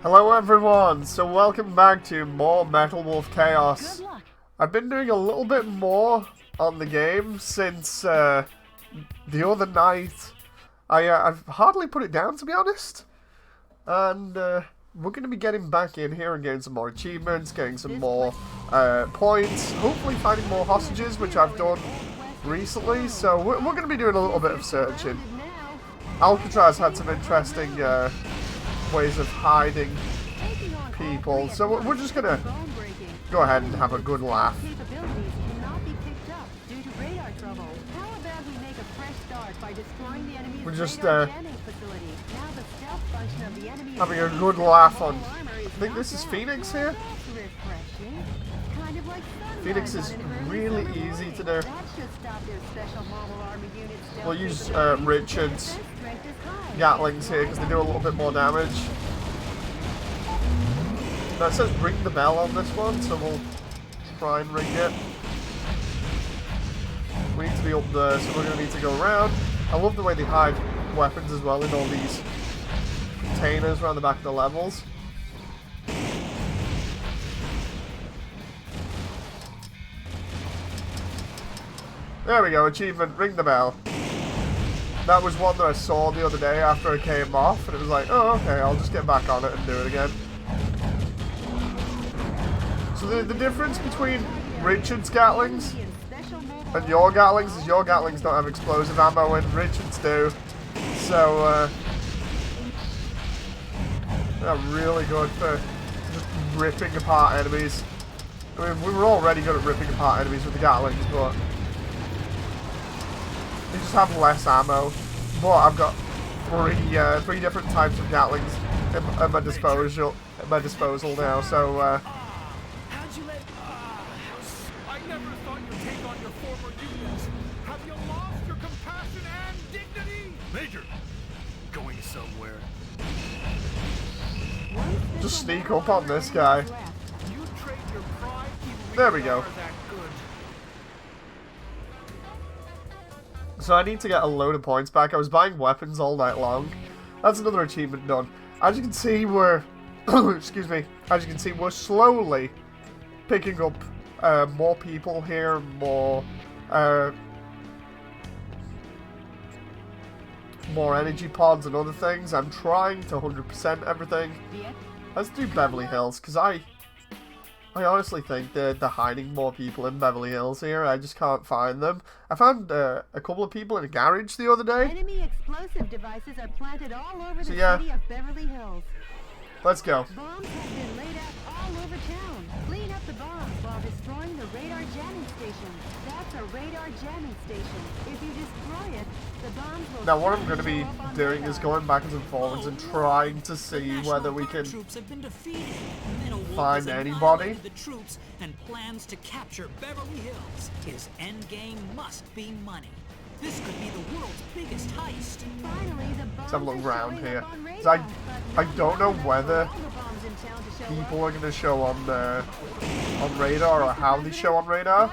Hello everyone, so welcome back to more Metal Wolf Chaos. I've been doing a little bit more on the game since the other night. I've hardly put it down, to be honest. And we're going to be getting back in here and getting some more achievements, getting some more points, hopefully finding more hostages, which I've done recently. So we're going to be doing a little bit of searching. Alcatraz had some interesting ways of hiding people, so we're just gonna go ahead and have a good laugh. We're just having a good laugh on, I think this is Phoenix here. Phoenix is really easy to do. We'll use Richard's Gatlings here because they do a little bit more damage. Now it says ring the bell on this one, so we'll try and ring it. We need to be up there, so we're going to need to go around. I love the way they hide weapons as well in all these containers around the back of the levels. There we go, achievement, ring the bell. That was one that I saw the other day after it came off, and it was like, oh, okay, I'll just get back on it and do it again. So the difference between Richard's Gatlings and your Gatlings is your Gatlings don't have explosive ammo and Richard's do. So, they're really good for just ripping apart enemies. I mean, we were already good at ripping apart enemies with the Gatlings, but they just have less ammo. But I've got three different types of Gatlings at my disposal now. So How'd you let? I never thought you'd take on your former units. Have you lost your compassion and dignity? Major, going somewhere. just sneak up on this guy. You trade your pride. There we go. So I need to get a load of points back. I was buying weapons all night long. That's another achievement done. As you can see, we're excuse me. As you can see, we're slowly picking up more people here, more energy pods and other things. I'm trying to 100% everything. Let's do Beverly Hills, because I honestly think they're hiding more people in Beverly Hills here. I just can't find them. I found a couple of people in a garage the other day. Enemy explosive devices are planted all over the city of Beverly Hills. Let's go. Bombs have been laid out all over town. Clean up the bombs while destroying the radar jamming station. That's a radar jamming station. If you destroy it, the bombs will... Now what I'm going to be doing is going backwards and forwards and trying to see whether we can find anybody. The troops and plans to capture Beverly Hills. His end game must be money. This could be the world's biggest heist. Finally, the bombs Let's have a look are around showing here. up on 'Cause radar, I don't know whether all the bombs in town to show people up. are going to show on radar or how they show on radar.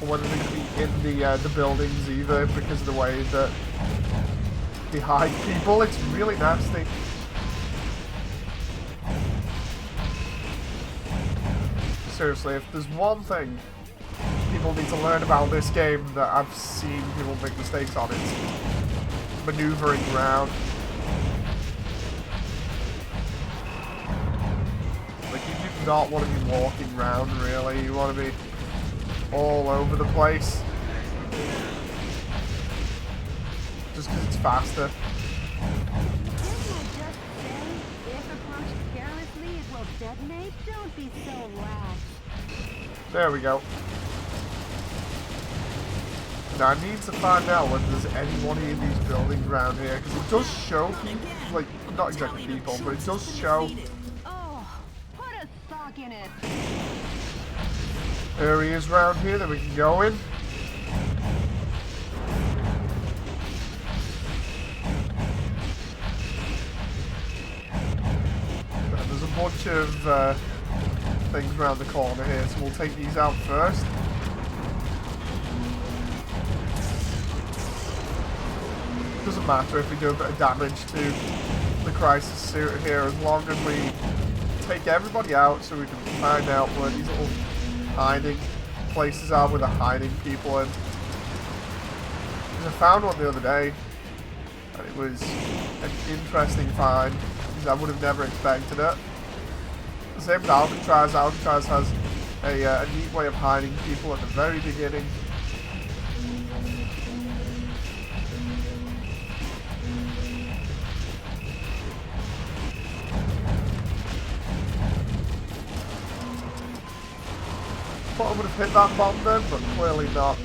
Or whether they're going to be in the buildings either because of the way that they hide people. It's really nasty. Seriously, if there's one thing people need to learn about this game that I've seen people make mistakes on, it's maneuvering around. Like, you do not want to be walking around, really. You want to be all over the place. Just because it's faster. Didn't I just say, if approached carelessly, it will detonate? Don't be so lax. There we go. Now I need to find out whether there's anyone in these buildings around here, because it does show people, like, not exactly people, but it does show Oh, put a sock in it. areas around here that we can go in. There's a bunch of things around the corner here, so we'll take these out first. Doesn't matter if we do a bit of damage to the crisis suit here as long as we take everybody out so we can find out where these little hiding places are where they're hiding people in. Because I found one the other day and it was an interesting find because I would have never expected it. The same with Alcatraz. Alcatraz has a neat way of hiding people at the very beginning. Thought I would have hit that bomb then, but clearly not.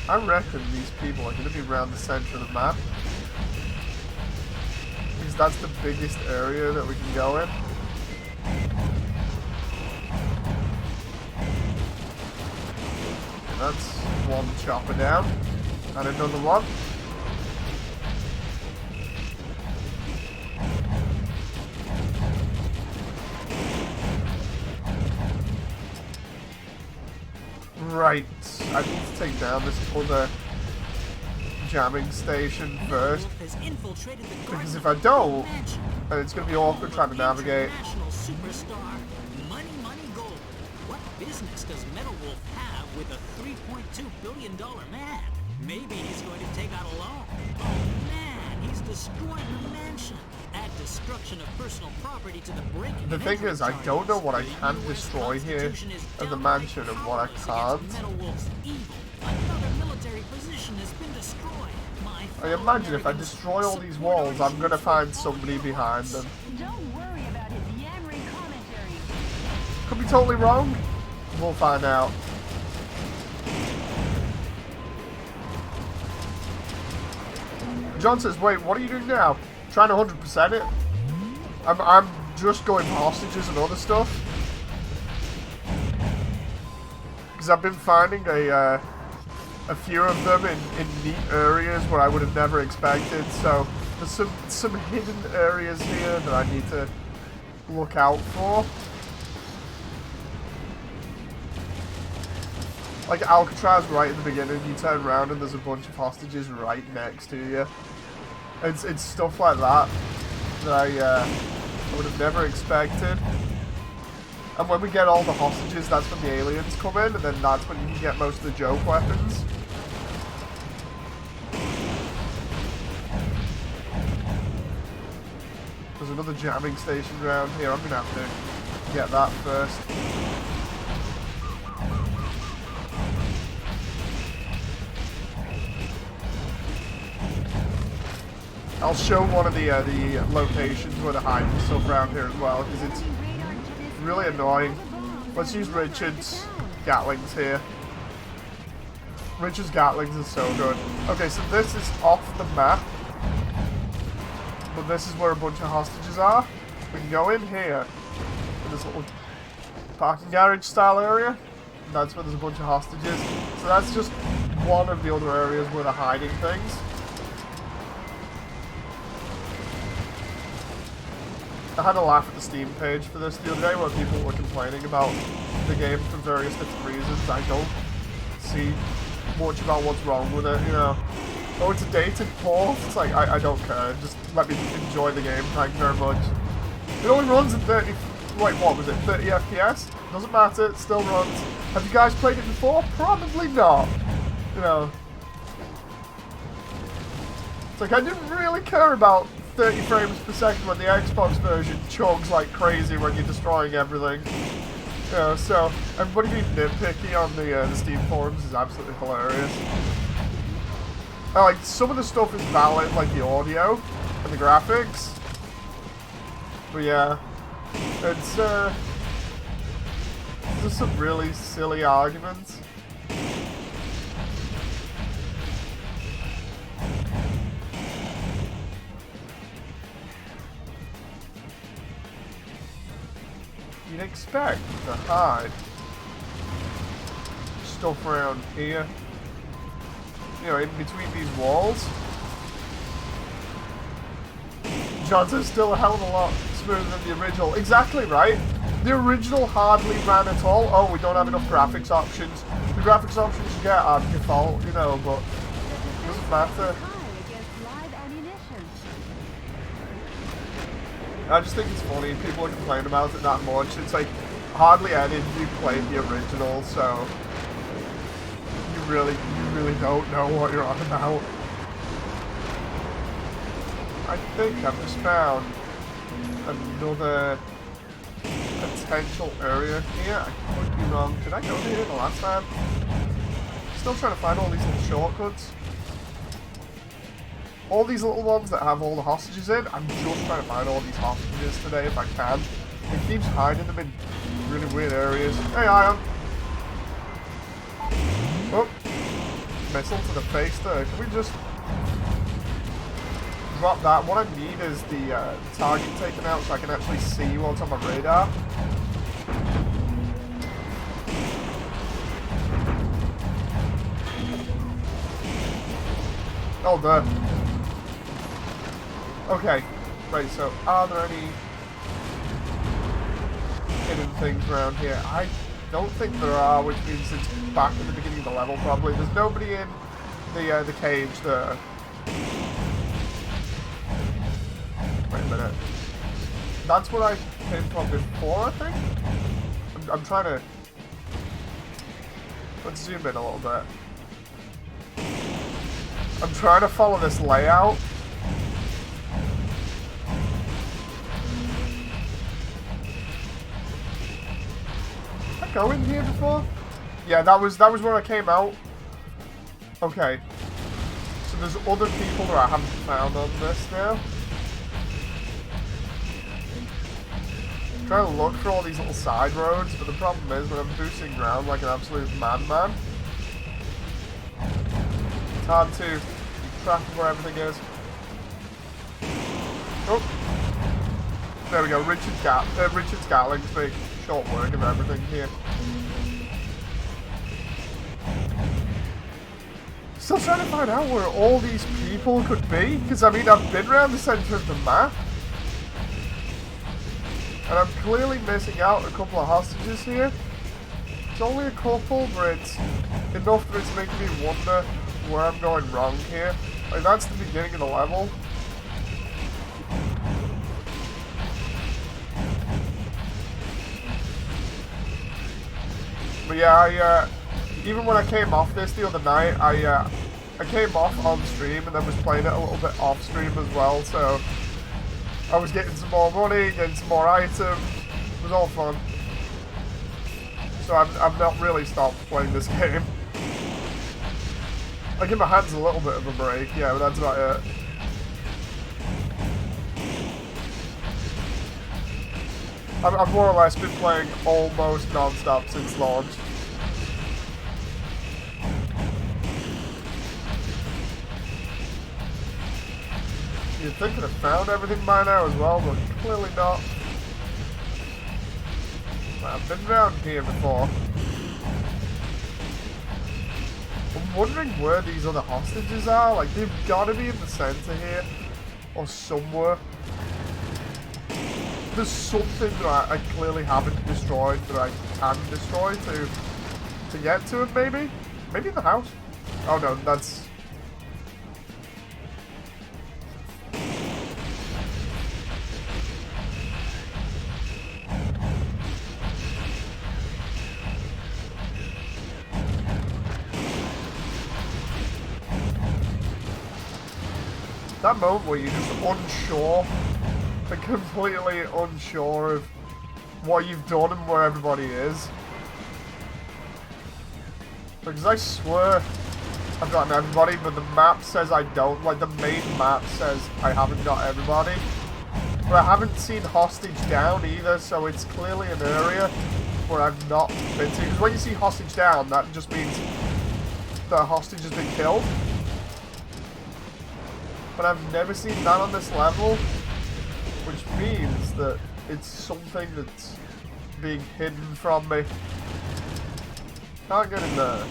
I reckon these people are going to be around the centre of the map. Because that's the biggest area that we can go in. And that's one chopper down. And another one. Right, I need to take down this other jamming station first, because if I don't, then it's going to be awkward trying to navigate. Money, money, gold. What business does Metal Wolf have with a $3.2 billion man? Maybe he's going to take out a loan. Oh man, he's destroying the mansion. Add destruction of personal property to the breaking. The thing is, I don't know what I can destroy here at the mansion and what I can't. Another military position has been destroyed. I imagine if I destroy all these walls, I'm gonna find somebody behind them. Don't worry about his yammering commentary. Could be totally wrong. We'll find out. John says, wait, what are you doing now? Trying to 100% it? I'm just going for hostages and other stuff. Because I've been finding a few of them in neat areas where I would have never expected. So there's some hidden areas here that I need to look out for. Like Alcatraz right at the beginning, you turn around and there's a bunch of hostages right next to you. It's stuff like that that I would have never expected. And when we get all the hostages, that's when the aliens come in, and then that's when you can get most of the joke weapons. There's another jamming station around here. I'm gonna have to get that first. I'll show one of the locations where they're hiding stuff around here as well, because it's really annoying. Let's use Richard's Gatlings here. Richard's Gatlings is so good. Okay, so this is off the map, but this is where a bunch of hostages are. We can go in here, in this little parking garage style area, and that's where there's a bunch of hostages. So that's just one of the other areas where they're hiding things. I had a laugh at the Steam page for this the other day where people were complaining about the game for various different reasons. I don't see much about what's wrong with it, you know. Oh, it's a dated port? It's like, I don't care. Just let me enjoy the game, thank you very much. It only runs at 30, wait, what was it, 30 FPS? Doesn't matter, it still runs. Have you guys played it before? Probably not. You know. It's like, I didn't really care about 30 frames per second when the Xbox version chugs like crazy when you're destroying everything. You know, so everybody being nitpicky on the Steam forums is absolutely hilarious. Like, some of the stuff is valid, like the audio and the graphics. But yeah, it's just some really silly arguments. You'd expect to hide stuff around here, you know, in between these walls. Johnson's still a hell of a lot smoother than the original. Exactly right. The original hardly ran at all. Oh, we don't have enough graphics options. The graphics options you get are default, you know, but it doesn't matter. I just think it's funny. People are complaining about it that much. It's like hardly any of you played the original, so you really don't know what you're on about. I think I've just found another potential area here. I could be wrong. Did I go here the last time? Still trying to find all these little shortcuts. All these little ones that have all the hostages in, I'm just trying to find all these hostages today if I can. It keeps hiding them in really weird areas. Hey, Ion! Oh! Missile to the face there. Can we just drop that? What I need is the target taken out so I can actually see what's on my radar. Oh, there. Okay, right, so are there any hidden things around here? I don't think there are, which means it's back in the beginning of the level probably. There's nobody in the cage there. Wait a minute. That's what I came from before, I think? I'm trying to... Let's zoom in a little bit. I'm trying to follow this layout. Did I go in here before? Yeah, that was where I came out. Okay. So there's other people that I haven't found on this now. I'm trying to look for all these little side roads, but the problem is when I'm boosting around like an absolute madman, it's hard to keep track of where everything is. Oh, there we go. Richard's Gatling's making short work of everything here. Still trying to find out where all these people could be, because I mean I've been around the centre of the map, and I'm clearly missing out a couple of hostages here. It's only a couple, but it's enough that it's making me wonder where I'm going wrong here. Like, that's the beginning of the level. But yeah, even when I came off this the other night, I came off on stream and then was playing it a little bit off stream as well, so I was getting some more money, getting some more items. It was all fun. So I've not really stopped playing this game. I give my hands a little bit of a break, yeah, but that's about it. I've more or less been playing almost non-stop since launch. You'd think I'd have found everything by now as well, but clearly not. I've been around here before. I'm wondering where these other hostages are. Like, they've got to be in the center here, or somewhere. There's something that I clearly haven't destroyed that I can destroy to get to it, maybe? Maybe in the house? Oh no, that's... that moment where you're just unsure, like completely unsure of what you've done and where everybody is. Because I swear I've gotten everybody, but the map says I don't. Like, the main map says I haven't got everybody. But I haven't seen hostage down either, so it's clearly an area where I've not been to. Because when you see hostage down, that just means the hostage has been killed. But I've never seen that on this level, which means that it's something that's being hidden from me. Can't get in there.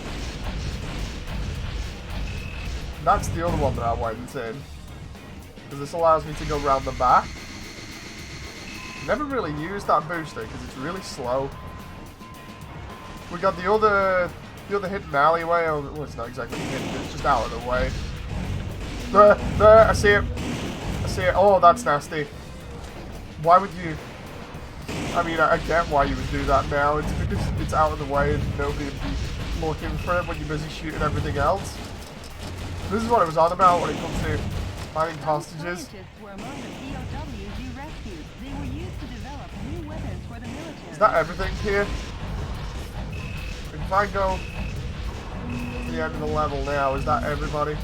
That's the other one that I went in, because this allows me to go around the back. Never really used that booster because it's really slow. We got the other hidden alleyway. Oh, well, it's not exactly hidden, it's just out of the way. There, I see it. I see it. Oh, that's nasty. why would you... I mean, I get why you would do that now. It's because it's out of the way and nobody would be looking for it when you're busy shooting everything else. This is what it was on about when it comes to finding hostages. Scientists were among the POWs you rescued. They were used to develop new weapons for the military. Is that everything here? If I go to the end of the level now, is that everybody?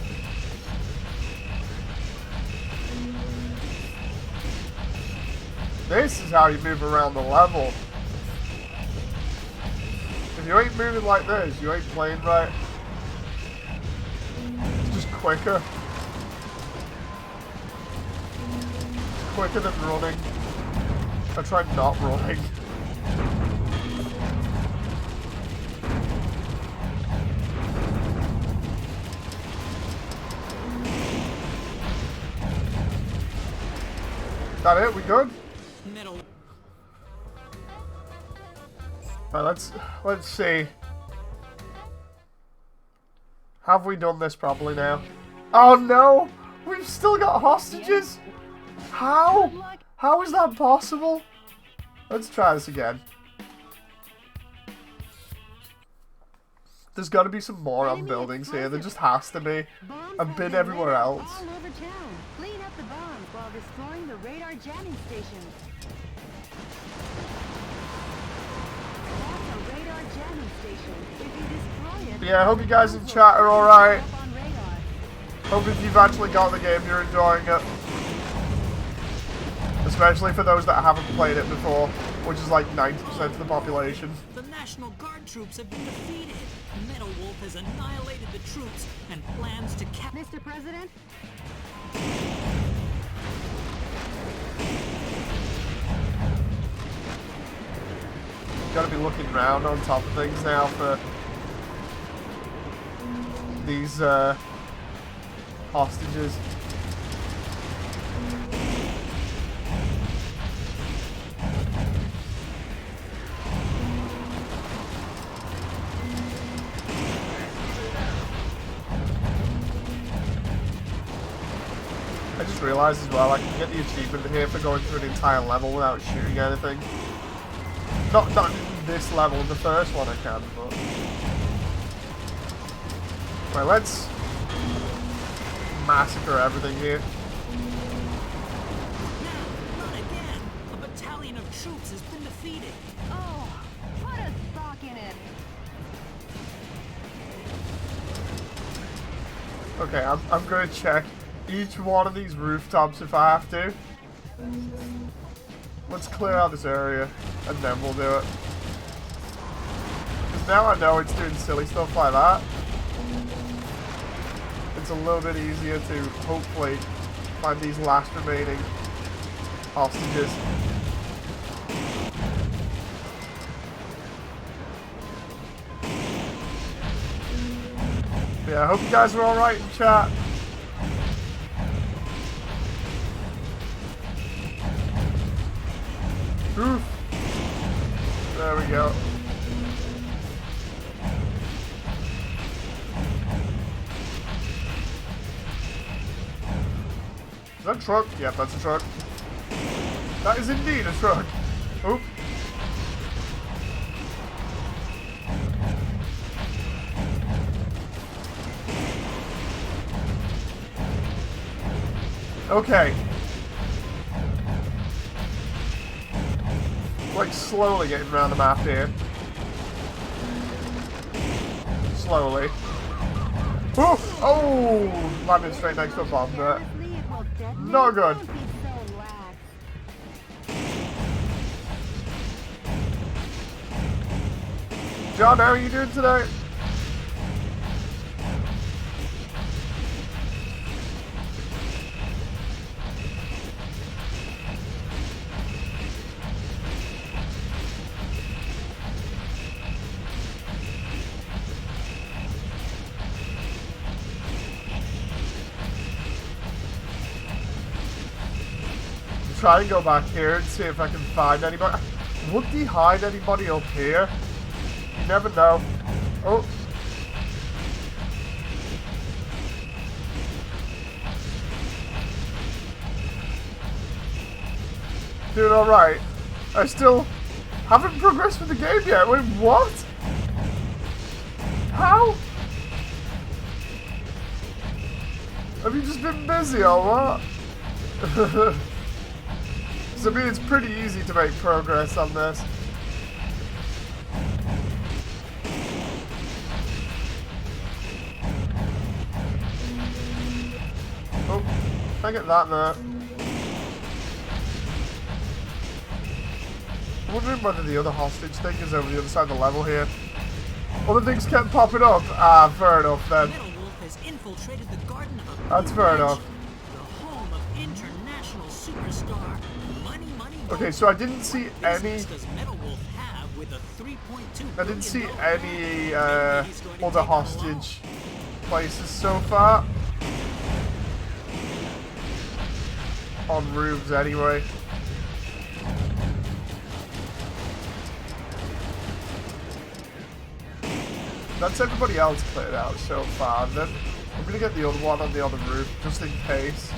This is how you move around the level. If you ain't moving like this, you ain't playing right. It's just quicker. It's quicker than running. I tried not running. Is that it? We good? Metal. Alright, let's see. Have we done this properly now? Oh no! We've still got hostages? How? How is that possible? Let's try this again. There's got to be some more on buildings here. There just has to be. I've been everywhere else. All over town. Clean up the bombs while destroying the radar jamming stations. That's a radar jamming station. If you destroy it, Yeah, I hope you guys in chat are alright. up on radar. Hope if you've actually got the game, you're enjoying it. Especially for those that haven't played it before, which is like 90% of the population. The National Guard troops have been defeated. Metal Wolf has annihilated the troops and plans to capture. Mr. President? Gotta be looking around on top of things now for these hostages. I just realized as well I can get the achievement here for going through an entire level without shooting anything. Not in this level, in the first one I can, but... Right, let's massacre everything here. No, not again. A battalion of troops has been defeated. Oh, put a sock in it. Okay, I'm gonna check each one of these rooftops if I have to. Let's clear out this area, and then we'll do it. Because now I know it's doing silly stuff like that. It's a little bit easier to, hopefully, find these last remaining hostages. Yeah, I hope you guys are alright in chat. Oof. There we go. Is that a truck? Yep, that's a truck. That is indeed a truck. Oop. Okay. Like slowly getting around the map here. Slowly. Ooh! Oh! Landed straight next to a bomb there. Honestly, it will detonate. Not good. Don't be so lax. John, how are you doing today? Try and go back here and see if I can find anybody. Would he hide anybody up here? You never know. Oh. Doing alright. I still haven't progressed with the game yet. Wait, what? How? Have you just been busy or what? So, I mean, it's pretty easy to make progress on this. Oh, I get that there. I'm wondering whether the other hostage thing is over the other side of the level here. Other things kept popping up. Ah, fair enough then. Metal Wolf has infiltrated the garden of That's fair enough. the home of international superstar Money Okay, so I didn't see any. Does Metal Wolf have with a 3.2 I didn't see billion any dollar he's going to other take on hostage places so far. On roofs, anyway. That's everybody else cleared out so far. Then I'm gonna get the other one on the other roof just in case,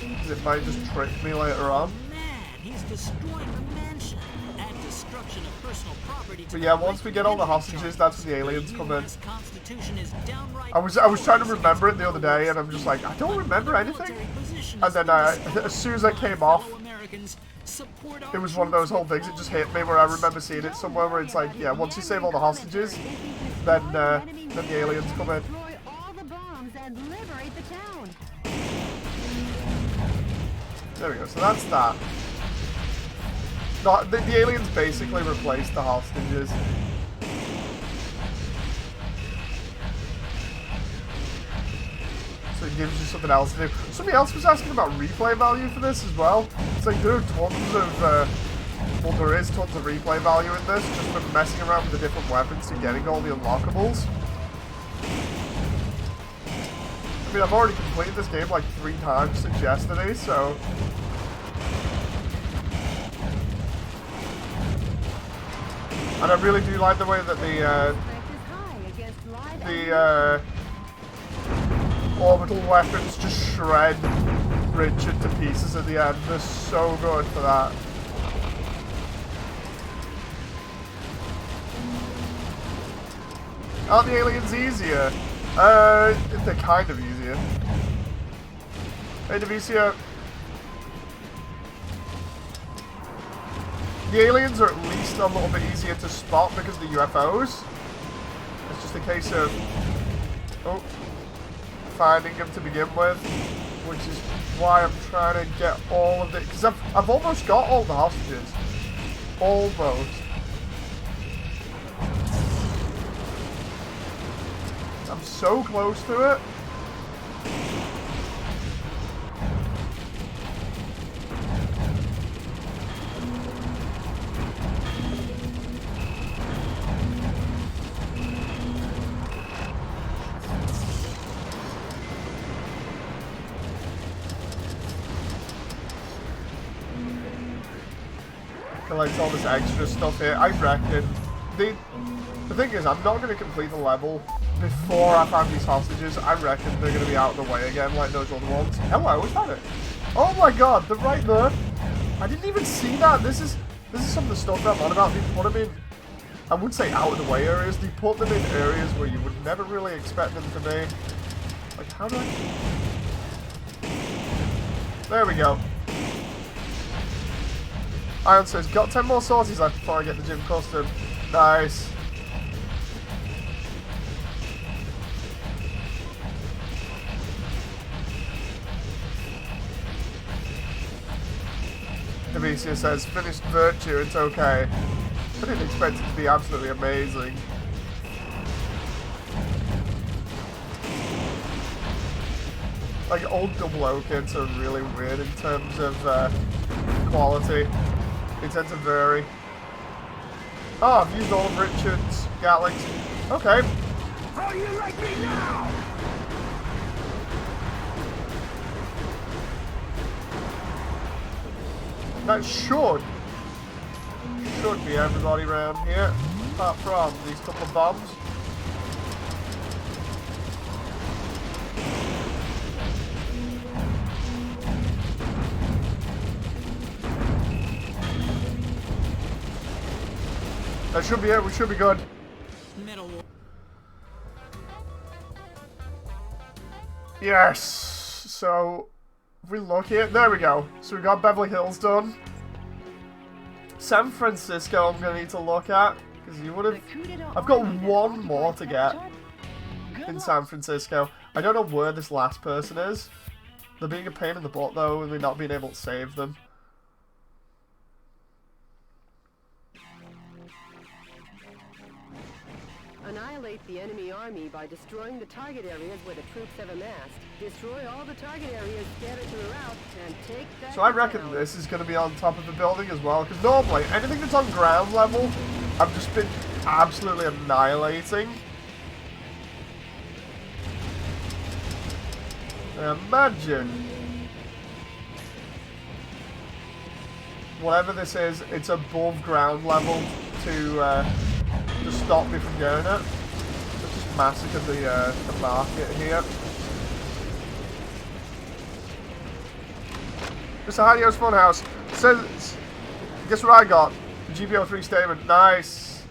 because it might just trick me later on. Man, he's destroying the mansion. Add destruction of personal property to But yeah, the once we get all the hostages, that's when the aliens come in. US Constitution is downright I was trying to remember it the other day, and I'm just like, I don't remember anything. And then as soon as I came off, it was one of those whole things. It just hit me where I remember seeing it somewhere where it's like, yeah, once you save all the hostages, then the aliens come in. Destroy all the bombs and liberate the town. There we go. So that's that. The aliens basically replaced the hostages. So it gives you something else to do. Somebody else was asking about replay value for this as well. It's like there are tons of, well, there is tons of replay value in this just from messing around with the different weapons to getting all the unlockables. I mean, I've already completed this game like 3 times since yesterday, so. And I really do like the way that the orbital weapons just shred Richard to pieces at the end. They're so good for that. Aren't the aliens easier? They're kind of easier. Hey, Devicia. The aliens are at least a little bit easier to spot because of the UFOs. It's just a case of finding them to begin with, which is why I'm trying to get all of it. Because I've almost got all the hostages. Almost. I'm so close to it. Collect all this extra stuff here. I reckon the thing is, I'm not going to complete the level before I find these hostages. I reckon they're going to be out of the way again, like those other ones. Hello, is that it? Oh my god, they're right there. I didn't even see that. This is some of the stuff that I'm on about. They put them in, I would say out of the way areas. They put them in areas where you would never really expect them to be. Like, how do I? There we go. Iron says, got 10 more sorties left before I get the gym custom. Nice. Demecia says, finished Virtue, it's okay. I didn't expect it to be absolutely amazing. Like, old Double O kits are really weird in terms of quality. They tend to vary. Oh, I've used all of Richard's Gatlings. Okay. How do you like me now? That should be everybody around here, apart from these couple of bombs. That should be it. We should be good. Metal Wolf. Yes. So, if we look here, there we go. So we got Beverly Hills done. San Francisco I'm gonna need to look at, because you would have... I've got one more to get in San Francisco. I don't know where this last person is. They're being a pain in the butt though, and they're not being able to save them. Annihilate the enemy army by destroying the target areas where the troops have amassed. Destroy all the target areas scattered throughout and take that. So I reckon this is going to be on top of the building as well, because normally anything that's on ground level, I've just been absolutely annihilating. Imagine. Whatever this is, it's above ground level to stop me from getting it. Let's just massacre the market here. Mr. Hadio's Funhouse says, guess what I got? The GBO3 statement. Nice.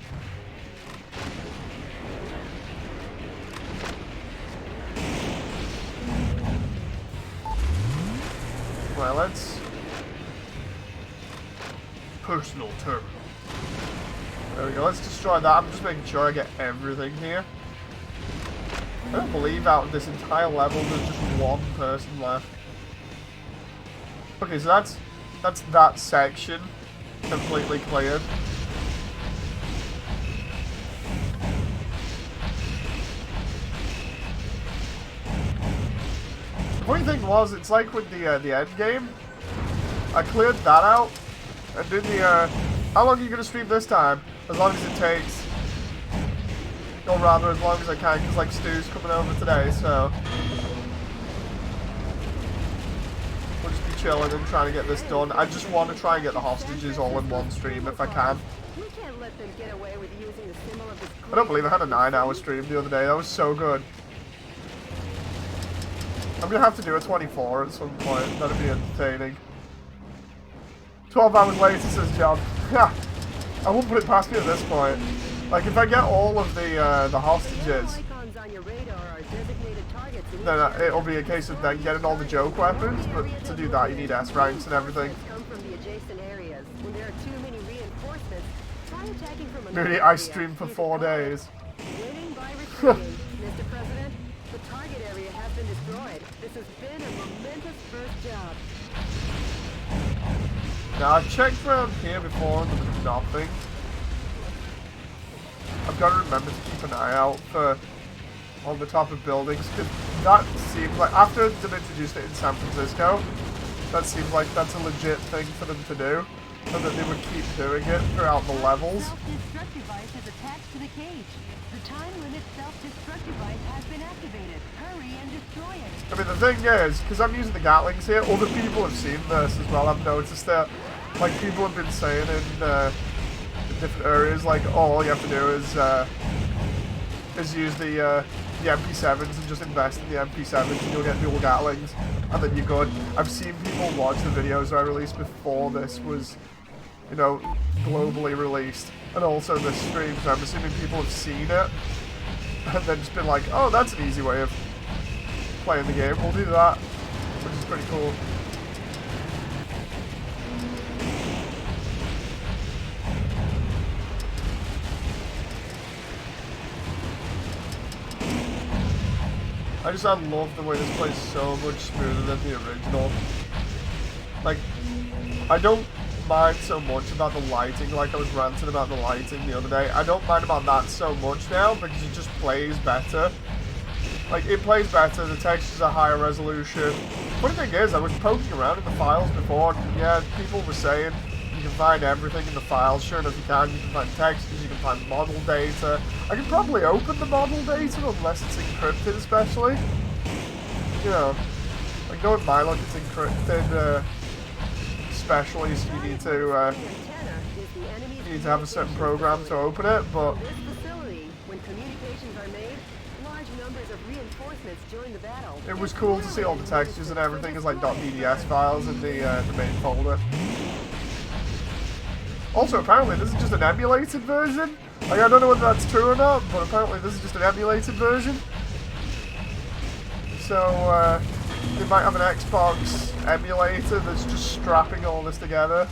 Well, let's... Personal terminal. There we go, let's destroy that. I'm just making sure I get everything here. I don't believe out of this entire level there's just one person left. Okay, so that's that section completely cleared. The funny thing was, it's like with the end game. I cleared that out, and in the how long are you gonna stream this time? As long as it takes, or rather, as long as I can, because like Stu's coming over today, so we'll just be chilling and trying to get this done. I just want to try and get the hostages all in one stream if I can. We can't let them get away with using the symbol of this. I don't believe I had a 9-hour stream the other day. That was so good. I'm gonna have to do a 24 at some point. That'd be entertaining. 12 hours later, says John. I wouldn't put it past me at this point. Like, if I get all of the hostages, then it'll be a case of then getting all the joke weapons, but to do that you need S ranks and everything. Maybe I streamed for 4 days. Mr. President, the target area has been destroyed. This has been a momentous first job. Now, I've checked around here before and there was nothing. I've got to remember to keep an eye out for on the top of buildings, because that seems like, after they've introduced it in San Francisco, that seems like that's a legit thing for them to do, and that they would keep doing it throughout the levels. Self-destruct device is attached to the cage. The time limit self-destruct device has been activated. Hurry and destroy it. I mean, the thing is, because I'm using the Gatlings here, other people have seen this as well. I've noticed that, like, people have been saying in different areas, like, oh, all you have to do is use the MP7s and just invest in the MP7s and you'll get dual Gatlings, and then you're good. I've seen people watch the videos I released before this was, you know, globally released, and also this stream, so I'm assuming people have seen it, and then just been like, oh, that's an easy way of playing the game, we'll do that, which is pretty cool. I love the way this plays so much smoother than the original. Like, I don't mind so much about the lighting, like I was ranting about the lighting the other day. I don't mind about that so much now, because it just plays better. Like, it plays better, the textures are higher resolution. Funny thing is, I was poking around in the files before, and yeah, people were saying you can find everything in the files. Sure enough, you can find textures, you can find model data. I can probably open the model data unless it's encrypted, especially. You know, like knowing my luck, it's encrypted, especially, so you need to have a certain program to open it, but it was cool to see all the textures and everything as like .bds files in the main folder. Also, apparently this is just an emulated version. Like, I don't know whether that's true or not, but apparently this is just an emulated version. So, they might have an Xbox emulator that's just strapping all this together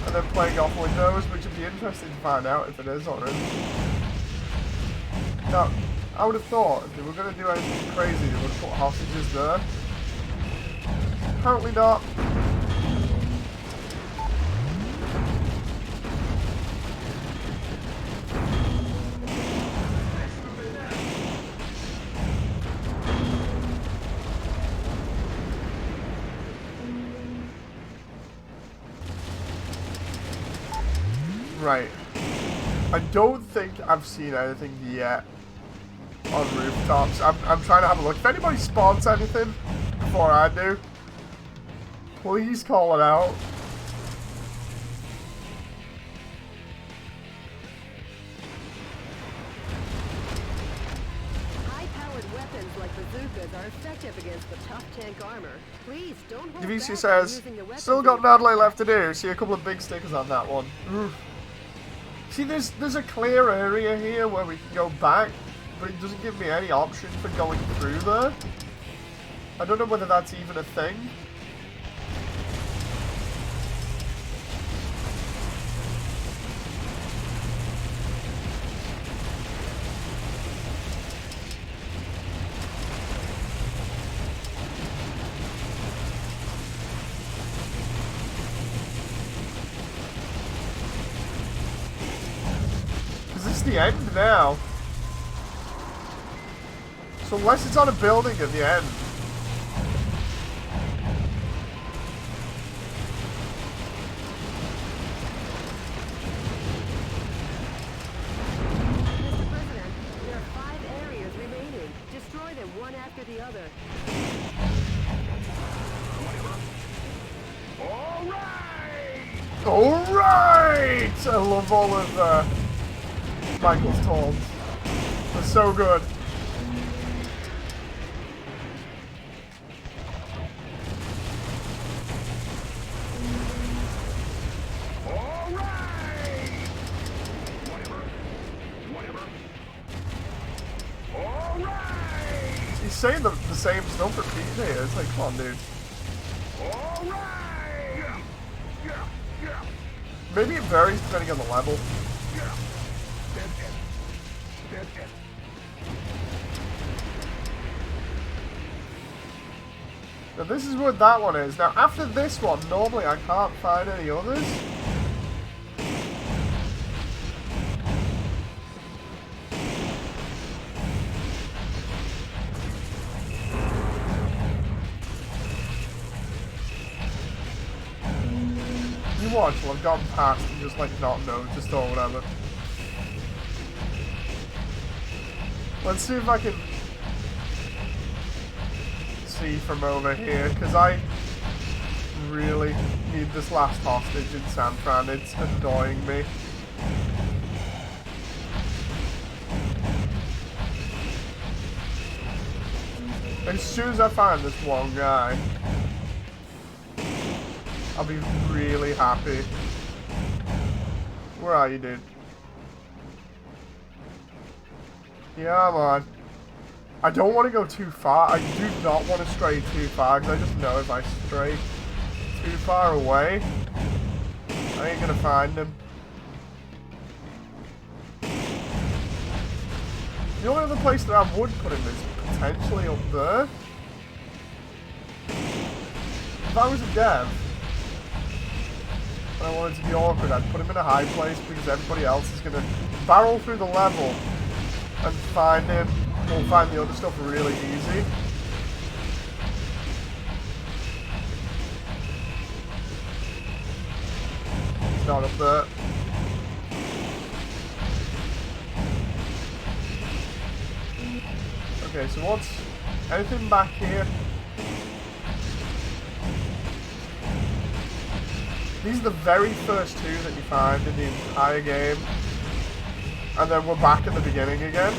and then playing off Windows, which would be interesting to find out if it is or isn't. Now, I would have thought if they were going to do anything crazy, they would have put hostages there. Apparently not. Right. I don't think I've seen anything yet on rooftops. I'm trying to have a look. If anybody spawns anything before I do, please call it out. High-powered weapons like bazookas are effective against the tough tank armor. Please don't hold DVC back says, on using the weapons still got Natalie left to do. See a couple of big stickers on that one. See, there's a clear area here where we can go back, but it doesn't give me any option for going through there. I don't know whether that's even a thing. The end now. So unless it's on a building at the end. Mr. President, there are 5 areas remaining. Destroy them one after the other. Alright! I love all of Michael's taunts. They're so good. He's saying the same stuff repeatedly. It's like, come on, dude. Maybe it varies depending on the level. Now this is what that one is. Now after this one, normally I can't find any others. You watch, well I've gotten past and just like not noticed or whatever. Let's see if I can see from over here, because I really need this last hostage in San Fran. It's annoying me. As soon as I find this one guy, I'll be really happy. Where are you, dude? Yeah, man. I don't want to go too far. I do not want to stray too far, because I just know if I stray too far away, I ain't gonna find him. The only other place that I would put him is potentially up there. If I was a dev, and I wanted to be awkward, I'd put him in a high place, because everybody else is gonna barrel through the level and find him. We'll find the other stuff really easy. He's not up there. Okay, so what's anything back here? These are the very first 2 that you find in the entire game. And then we're back at the beginning again.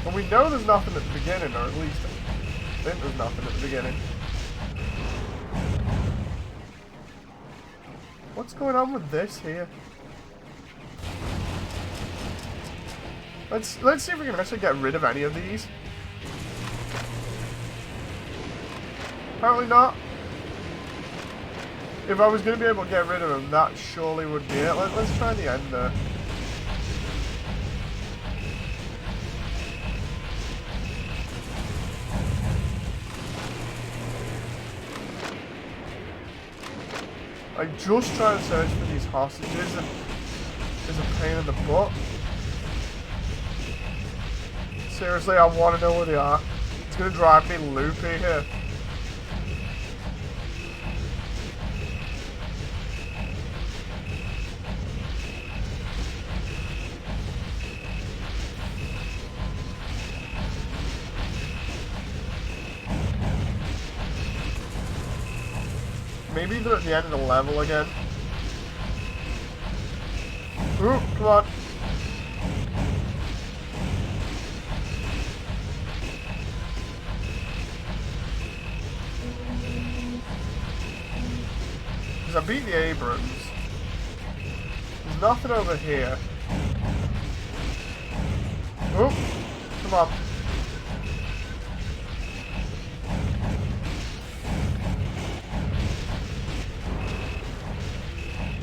And we know there's nothing at the beginning, or at least I think there's nothing at the beginning. What's going on with this here? Let's see if we can actually get rid of any of these. Apparently not. If I was going to be able to get rid of them, that surely would be it. Let's try the end there. I just try to search for these hostages and it's a pain in the butt. Seriously, I want to know where they are. It's going to drive me loopy here. Maybe they're at the end of the level again. Ooh, come on. Because I beat the Abrams. There's nothing over here. Ooh, come on.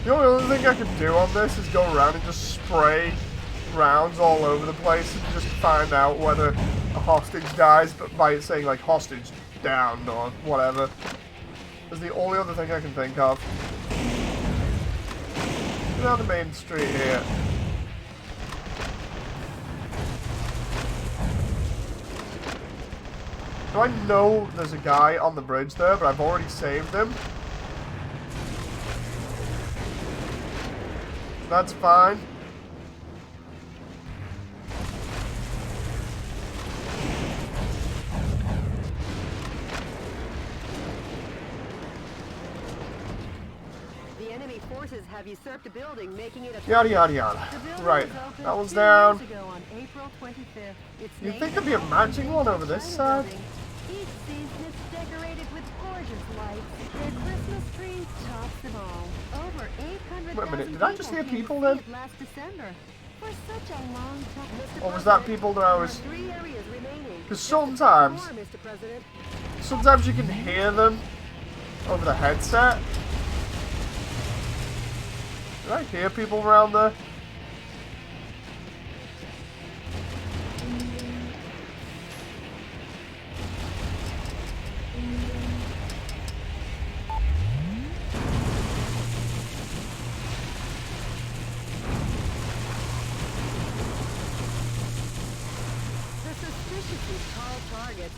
The only other thing I could do on this is go around and just spray rounds all over the place and just find out whether a hostage dies, but by saying like hostage down or whatever. That's the only other thing I can think of. Get down the main street here. So I know there's a guy on the bridge there, but I've already saved him. That's fine. The enemy forces have usurped a building, making it a Yada yada yada. Right, that one's down. You'd think there'd be a matching one over this side. Each season it's decorated with gorgeous lights. Their Christmas tree tops them all. Over 800,000 Wait a minute, did I just hear people then? last December. For such a long time, Mr. Or was that President, people that I was... there are 3 areas remaining. Because Just sometimes... more, Mr. President. Sometimes you can hear them over the headset. Did I hear people around there?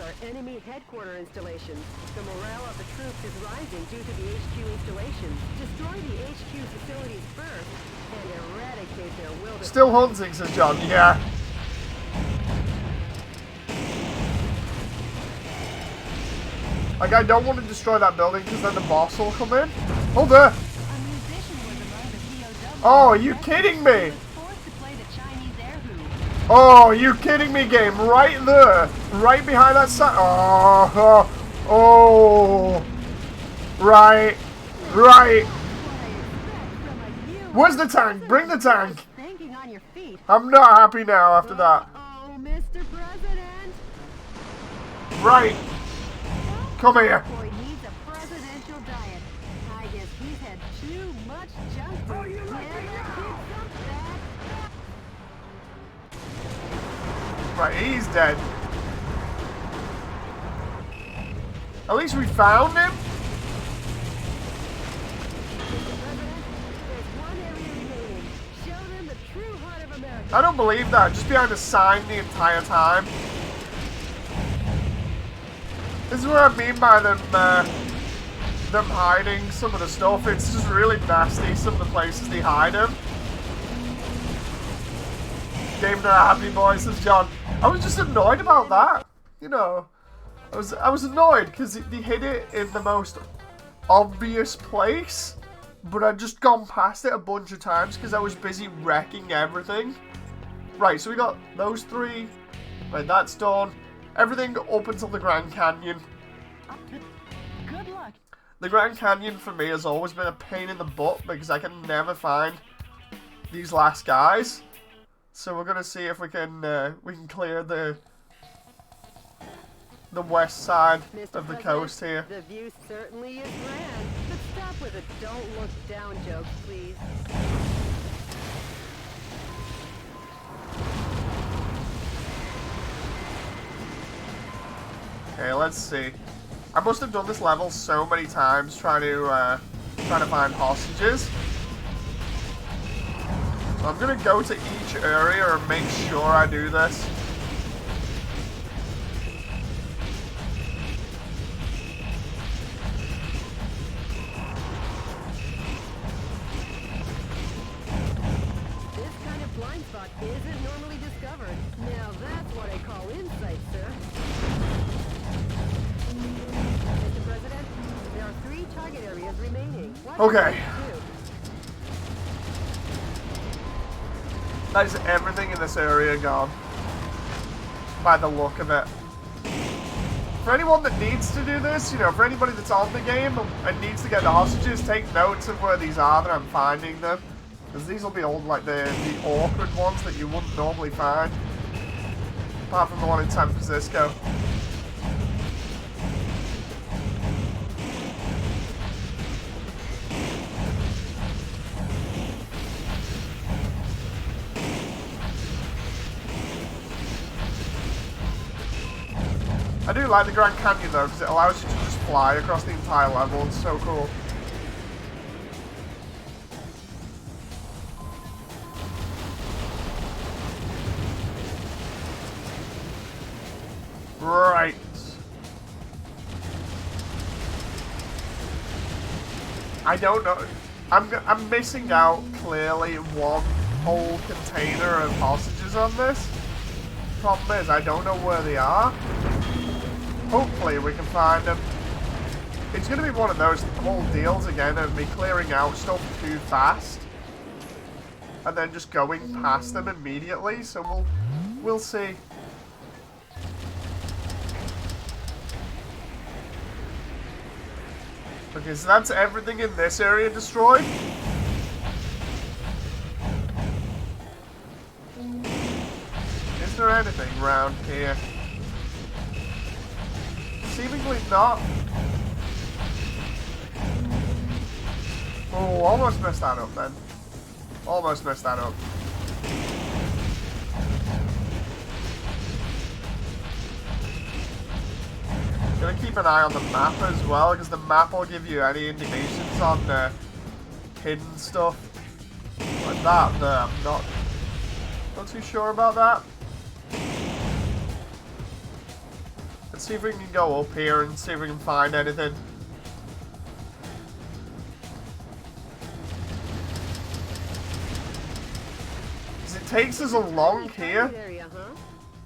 Are enemy headquarter installations. The morale of the troops is rising due to the HQ installations. Destroy the HQ facilities first and eradicate their wilderness. Still hunting, says John. Yeah. Like, I don't want to destroy that building because then the boss will come in. Hold there. A musician was among the POWs. Oh, are you kidding me? He was forced to play the Chinese air hoop. Oh, are you kidding me, game? Right there. Right behind that sign. Oh. Right. Right. Where's the tank? Bring the tank. Thinking on your feet. I'm not happy now after that. Oh, Mr. President. Right. Come here. Boy needs a presidential diet. I guess he's had too much junk food. Never kicked some fat. Right, he's dead. At least we found him. There's one area remaining. Show them the true heart of America. I don't believe that. Just behind a sign the entire time. This is what I mean by them hiding some of the stuff. It's just really nasty, some of the places they hide them. Game not happy, boys, says John. I was just annoyed about that. You know, I was annoyed because they hid it in the most obvious place, but I'd just gone past it a bunch of times because I was busy wrecking everything. Right, so we got those 3. Right, that's done. Everything up until the Grand Canyon. Good luck. The Grand Canyon for me has always been a pain in the butt because I can never find these last guys. So we're gonna see if we can clear the west side of the coast here. The view certainly is grand, but stop with the don't look down jokes, please. Okay, let's see. I must have done this level so many times trying to find hostages. So I'm gonna go to each area and make sure I do this. This kind of blind spot isn't normally discovered. Now that's what I call insight, sir. Mr. President, there are 3 target areas remaining. Okay. That is everything in this area gone. By the look of it. For anyone that needs to do this, you know, for anybody that's on the game and needs to get the hostages, take notes of where these are that I'm finding them. Because these will be all like the awkward ones that you wouldn't normally find. Apart from the one in San Francisco. I do like the Grand Canyon though, because it allows you to just fly across the entire level. It's so cool. Right. I don't know. I'm missing out clearly one whole container of hostages on this. Problem is, I don't know where they are. Hopefully we can find them. It's going to be one of those whole deals again of me clearing out stuff too fast. And then just going past them immediately, so we'll see. Okay, so that's everything in this area destroyed. Is there anything around here? Seemingly not. Oh, almost messed that up then. Almost messed that up. Gonna keep an eye on the map as well, because the map will give you any indications on hidden stuff. Like that there, I'm not too sure about that. Let's see if we can go up here and see if we can find anything. Because it takes us a long here. Area, huh?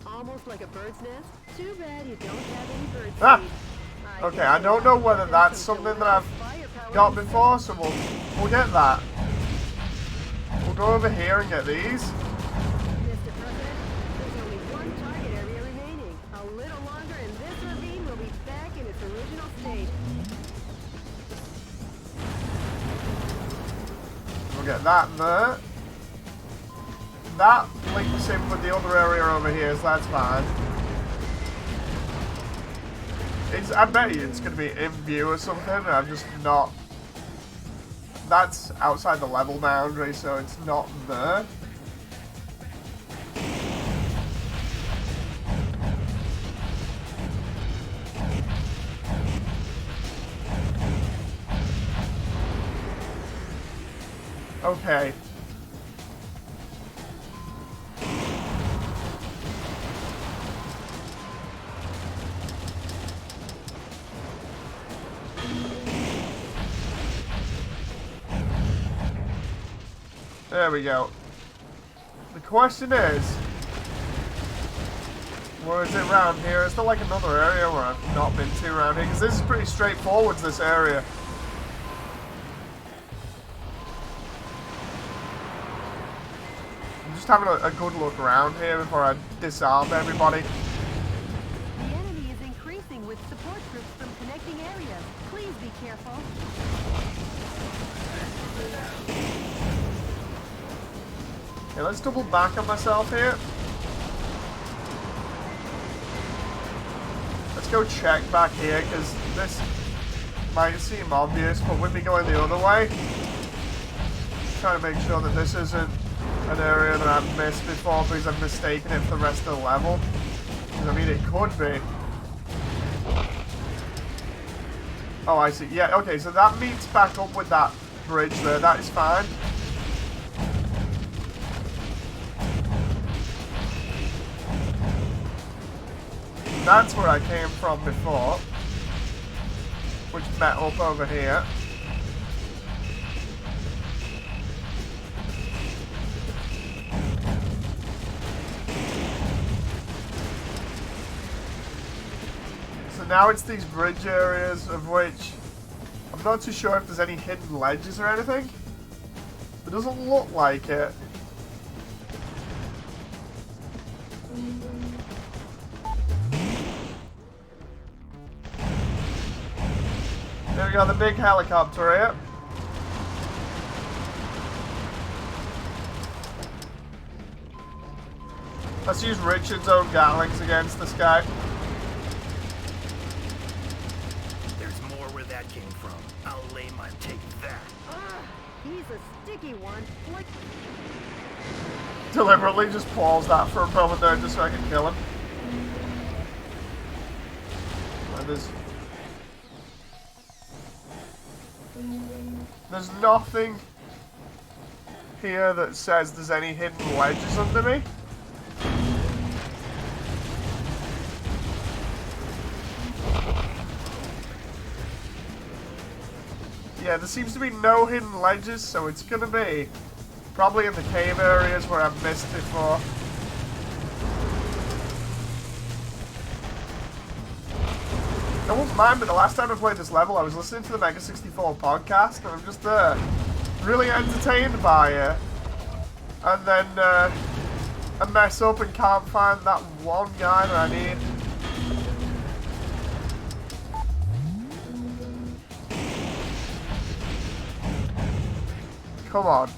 Almost like a bird's nest. Too bad you don't have any bird seed. Ah! Okay, I don't know whether that's something that I've got before, so we'll get that. We'll go over here and get these. Mr. President, there's only one target area remaining. A little longer and this ravine will be back in its original state. We'll get that there. That links in with the other area over here, so that's fine. I bet you it's going to be in view or something, I'm just not... That's outside the level boundary, so it's not there. Okay. There we go. The question is, where is it around here? Is there like another area where I've not been to around here? Because this is pretty straightforward, this area. I'm just having a good look around here before I disarm everybody. The enemy is increasing with support groups from connecting areas. Please be careful. Okay, let's double back on myself here. Let's go check back here, because this might seem obvious, but with me going the other way, trying to make sure that this isn't an area that I've missed before because I've mistaken it for the rest of the level. Because, I mean, it could be. Oh, I see. Yeah, okay, so that meets back up with that bridge there. That is fine. That's where I came from before, which met up over here. So now it's these bridge areas, of which I'm not too sure if there's any hidden ledges or anything. It doesn't look like it. There we go, the big helicopter here. Let's use Richard's own Gatlings against this guy. There's more where that came from. I'll lay my take that. He's a sticky one. Like, Deliberately just pause that for a moment there just so I can kill him. There's nothing here that says there's any hidden ledges under me. Yeah, there seems to be no hidden ledges, so it's gonna be probably in the cave areas where I've missed before. I won't mind, but the last time I played this level, I was listening to the MWCXD podcast, and I'm just really entertained by it. And then I mess up and can't find that one guy that I need. Come on.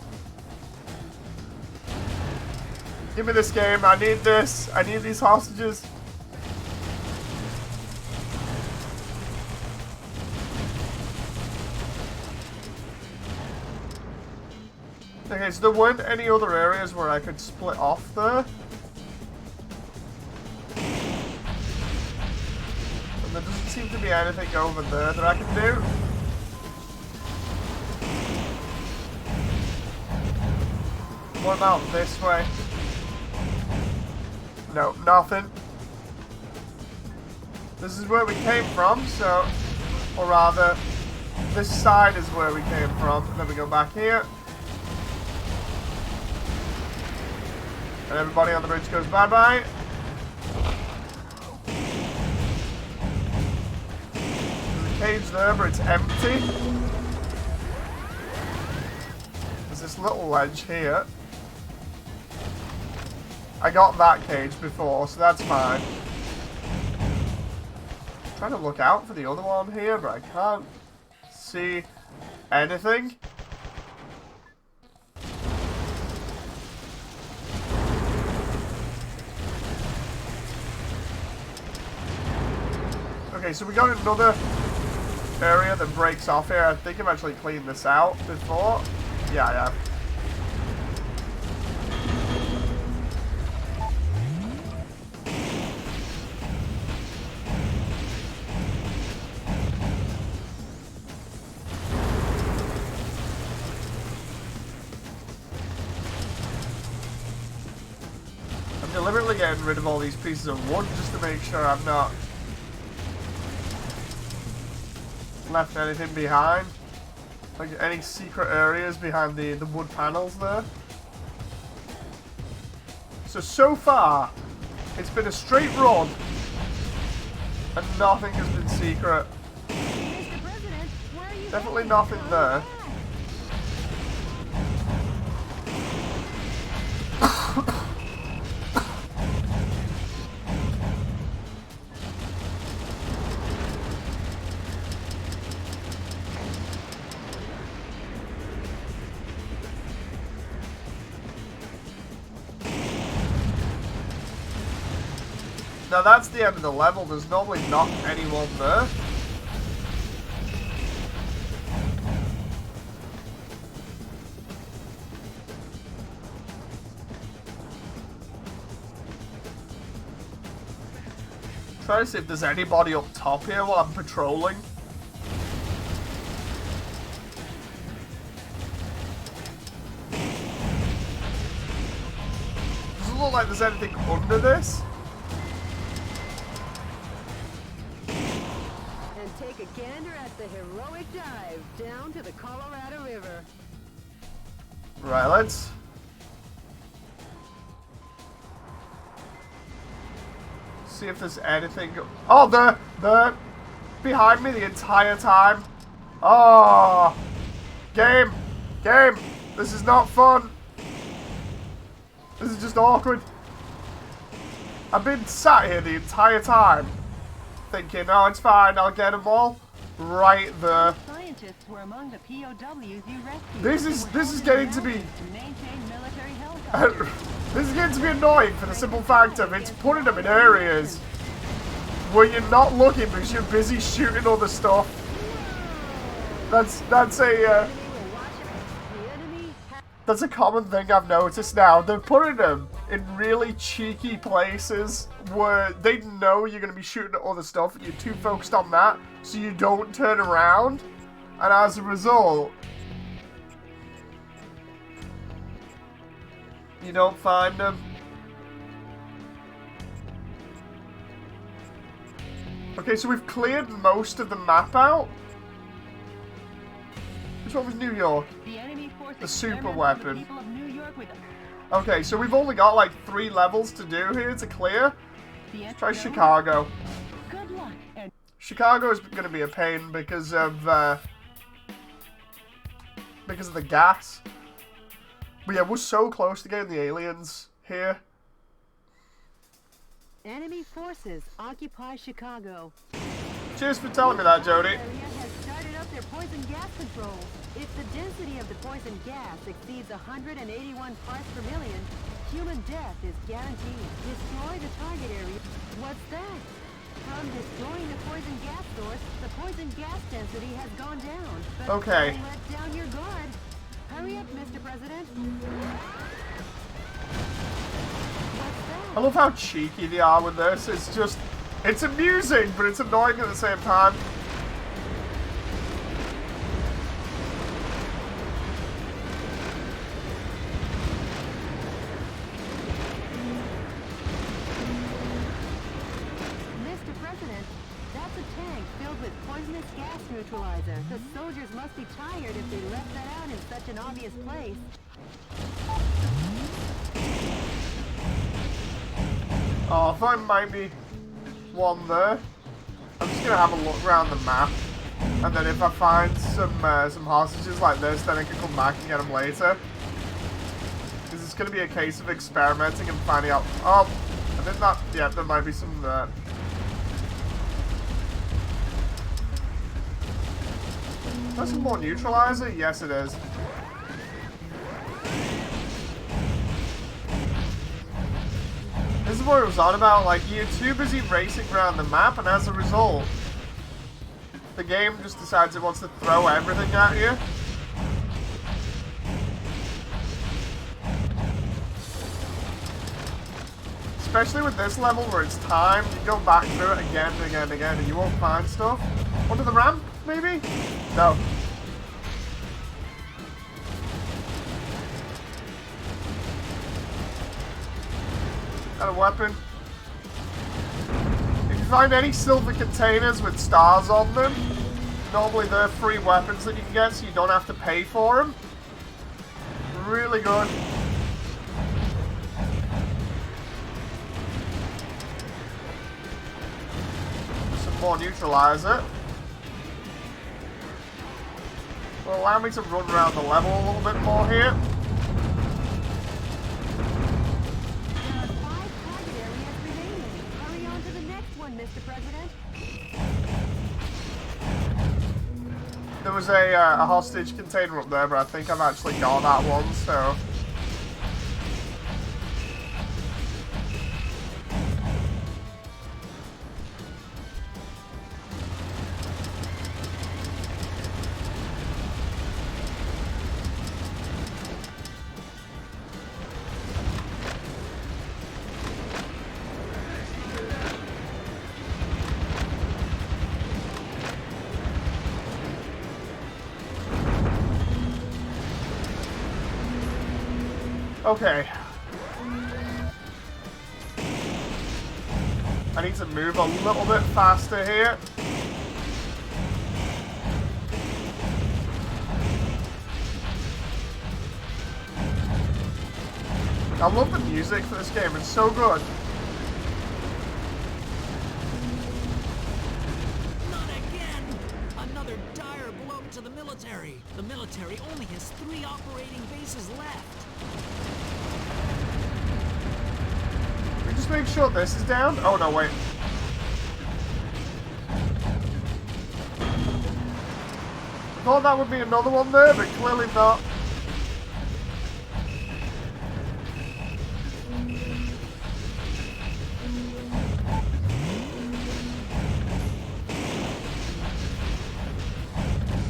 Give me this game. I need this. I need these hostages. Okay, so there weren't any other areas where I could split off there. And there doesn't seem to be anything over there that I can do. What about this way? No, nothing. This is where we came from, so... Or rather, this side is where we came from. And then we go back here. And everybody on the bridge goes bye-bye. There's a cage there, but it's empty. There's this little ledge here. I got that cage before, so that's fine. I'm trying to look out for the other one here, but I can't see anything. Okay, so we got another area that breaks off here. I think I've actually cleaned this out before. Yeah, I have. I'm deliberately getting rid of all these pieces of wood just to make sure I'm not left anything behind, like any secret areas behind the wood panels there. So far it's been a straight run and nothing has been secret. Mr. President, where are you Definitely going? nothing there. Now that's the end of the level. There's normally not anyone there. Try to see if there's anybody up top here while I'm patrolling. Doesn't look like there's anything under this. And take a gander at the heroic dive down to the Colorado River. Right, let's... see if there's anything... Oh, they're behind me the entire time. Oh, game, this is not fun. This is just awkward. I've been sat here the entire time, thinking, oh, it's fine, I'll get them all. Right there. Scientists were among the POWs you rescued. This is getting to be... To maintain military helicopters. This is getting to be annoying for the simple fact of it's putting them in areas where you're not looking because you're busy shooting other stuff. That's a common thing I've noticed now. They're putting them in really cheeky places where they know you're going to be shooting at other stuff and you're too focused on that, so you don't turn around. And as a result, you don't find them. Okay, so we've cleared most of the map out. Which one was New York? The super weapon. Okay, so we've only got like 3 levels to do here to clear. Let's try Chicago. Good luck. Chicago is going to be a pain because of the gas. But yeah, we're so close to getting the aliens here. Enemy forces occupy Chicago. Cheers for telling me that, Jody. Area has started up their poison gas control. If the density of the poison gas exceeds 181 parts per million, human death is guaranteed. Destroy the target area. What's that? From destroying the poison gas source, the poison gas density has gone down. But okay. don't let down your guard. Hurry up, Mr. President. I love how cheeky they are with this. It's just, it's amusing, but it's annoying at the same time. Mr. President, that's a tank filled with poisonous gas neutralizer. The soldiers must be tired if they left that out in such an obvious place. Oh, I thought it might be one there. I'm just gonna have a look around the map, and then if I find some hostages like this, then I can come back and get them later. Because it's gonna be a case of experimenting and finding out. Oh, I think that. Yeah, there might be some there. That's some more neutralizer. Yes, it is. This is what it was on about, like, you're too busy racing around the map, and as a result, the game just decides it wants to throw everything at you. Especially with this level where it's timed, you go back through it again and again and again, and you won't find stuff. Under the ramp, maybe? No. Got a weapon. If you find any silver containers with stars on them, normally they're free weapons that you can get, so you don't have to pay for them. Really good. Some more neutralizer. Will allow me to run around the level a little bit more here. Mr. President? There was a hostage container up there, but I think I've actually got that one, so... Okay. I need to move a little bit faster here. I love the music for this game, it's so good. Not again! Another dire blow to the military. The military only has 3 operating bases left. We just make sure this is down. Oh no, wait. I thought that would be another one there, but clearly not.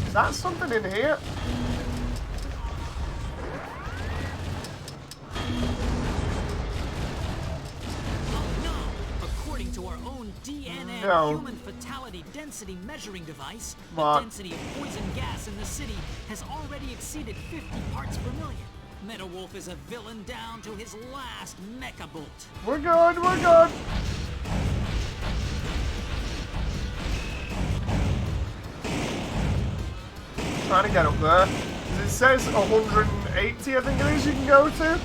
Is that something in here? According to our own DNA human fatality density measuring device, the density of poison gas in the city has already exceeded 50 parts per million. MetaWolf is a villain down to his last mecha bolt. We're good, we're good. Trying to get up there. It says 180, I think it is, you can go to.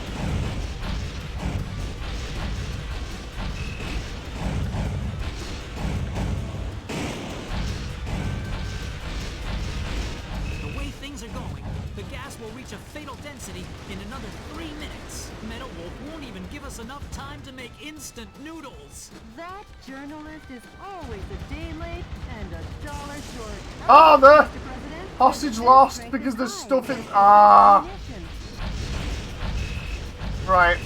The way things are going, the gas will reach a fatal density in another 3 minutes. MetaWolf won't even give us enough time to make instant noodles. That journalist is always a day late and $1 short. Oh, the Mr. President, hostage lost because there's stuff in. Ah, right.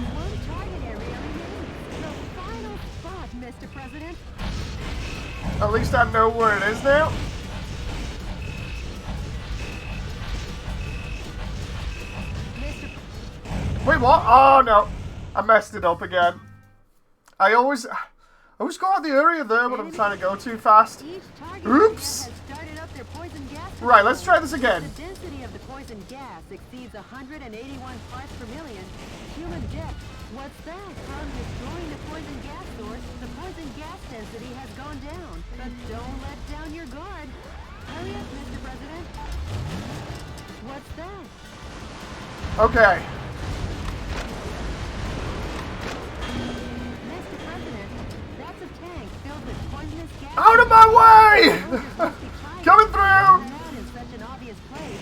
One target area remains. The final spot, Mr. President. At least I know where it is now. Wait, what? Oh no, I messed it up again. I always go out the area there when I'm trying to go too fast. Oops. Right, let's try this again. The density of the poison gas exceeds 181 parts per million. Human death. What's that? From destroying the poison gas source, the poison gas density has gone down. But don't let down your guard. Hurry up, Mr. President. What's that? Okay. Mr. President, that's a tank filled with poisonous gas. Out of my way! Coming through! In such an obvious place.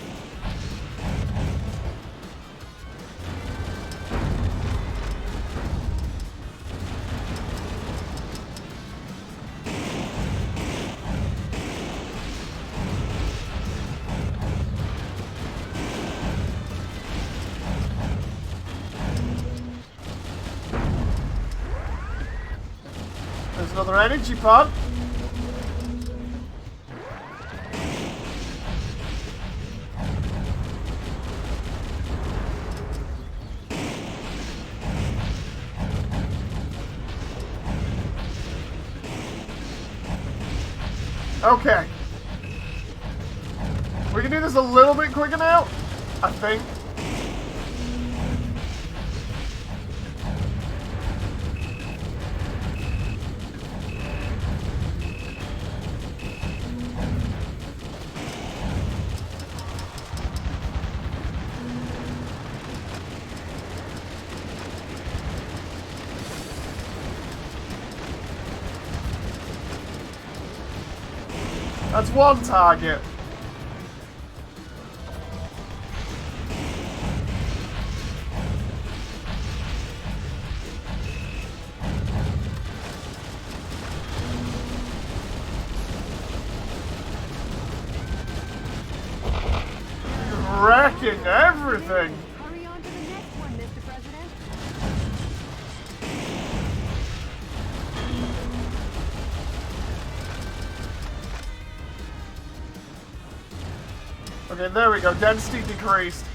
There's another energy pod. Okay. We can do this a little bit quicker now, I think. That's one target. Wrecking everything. Hurry on to the next one, Mr. President. Okay, there we go. Density decreased.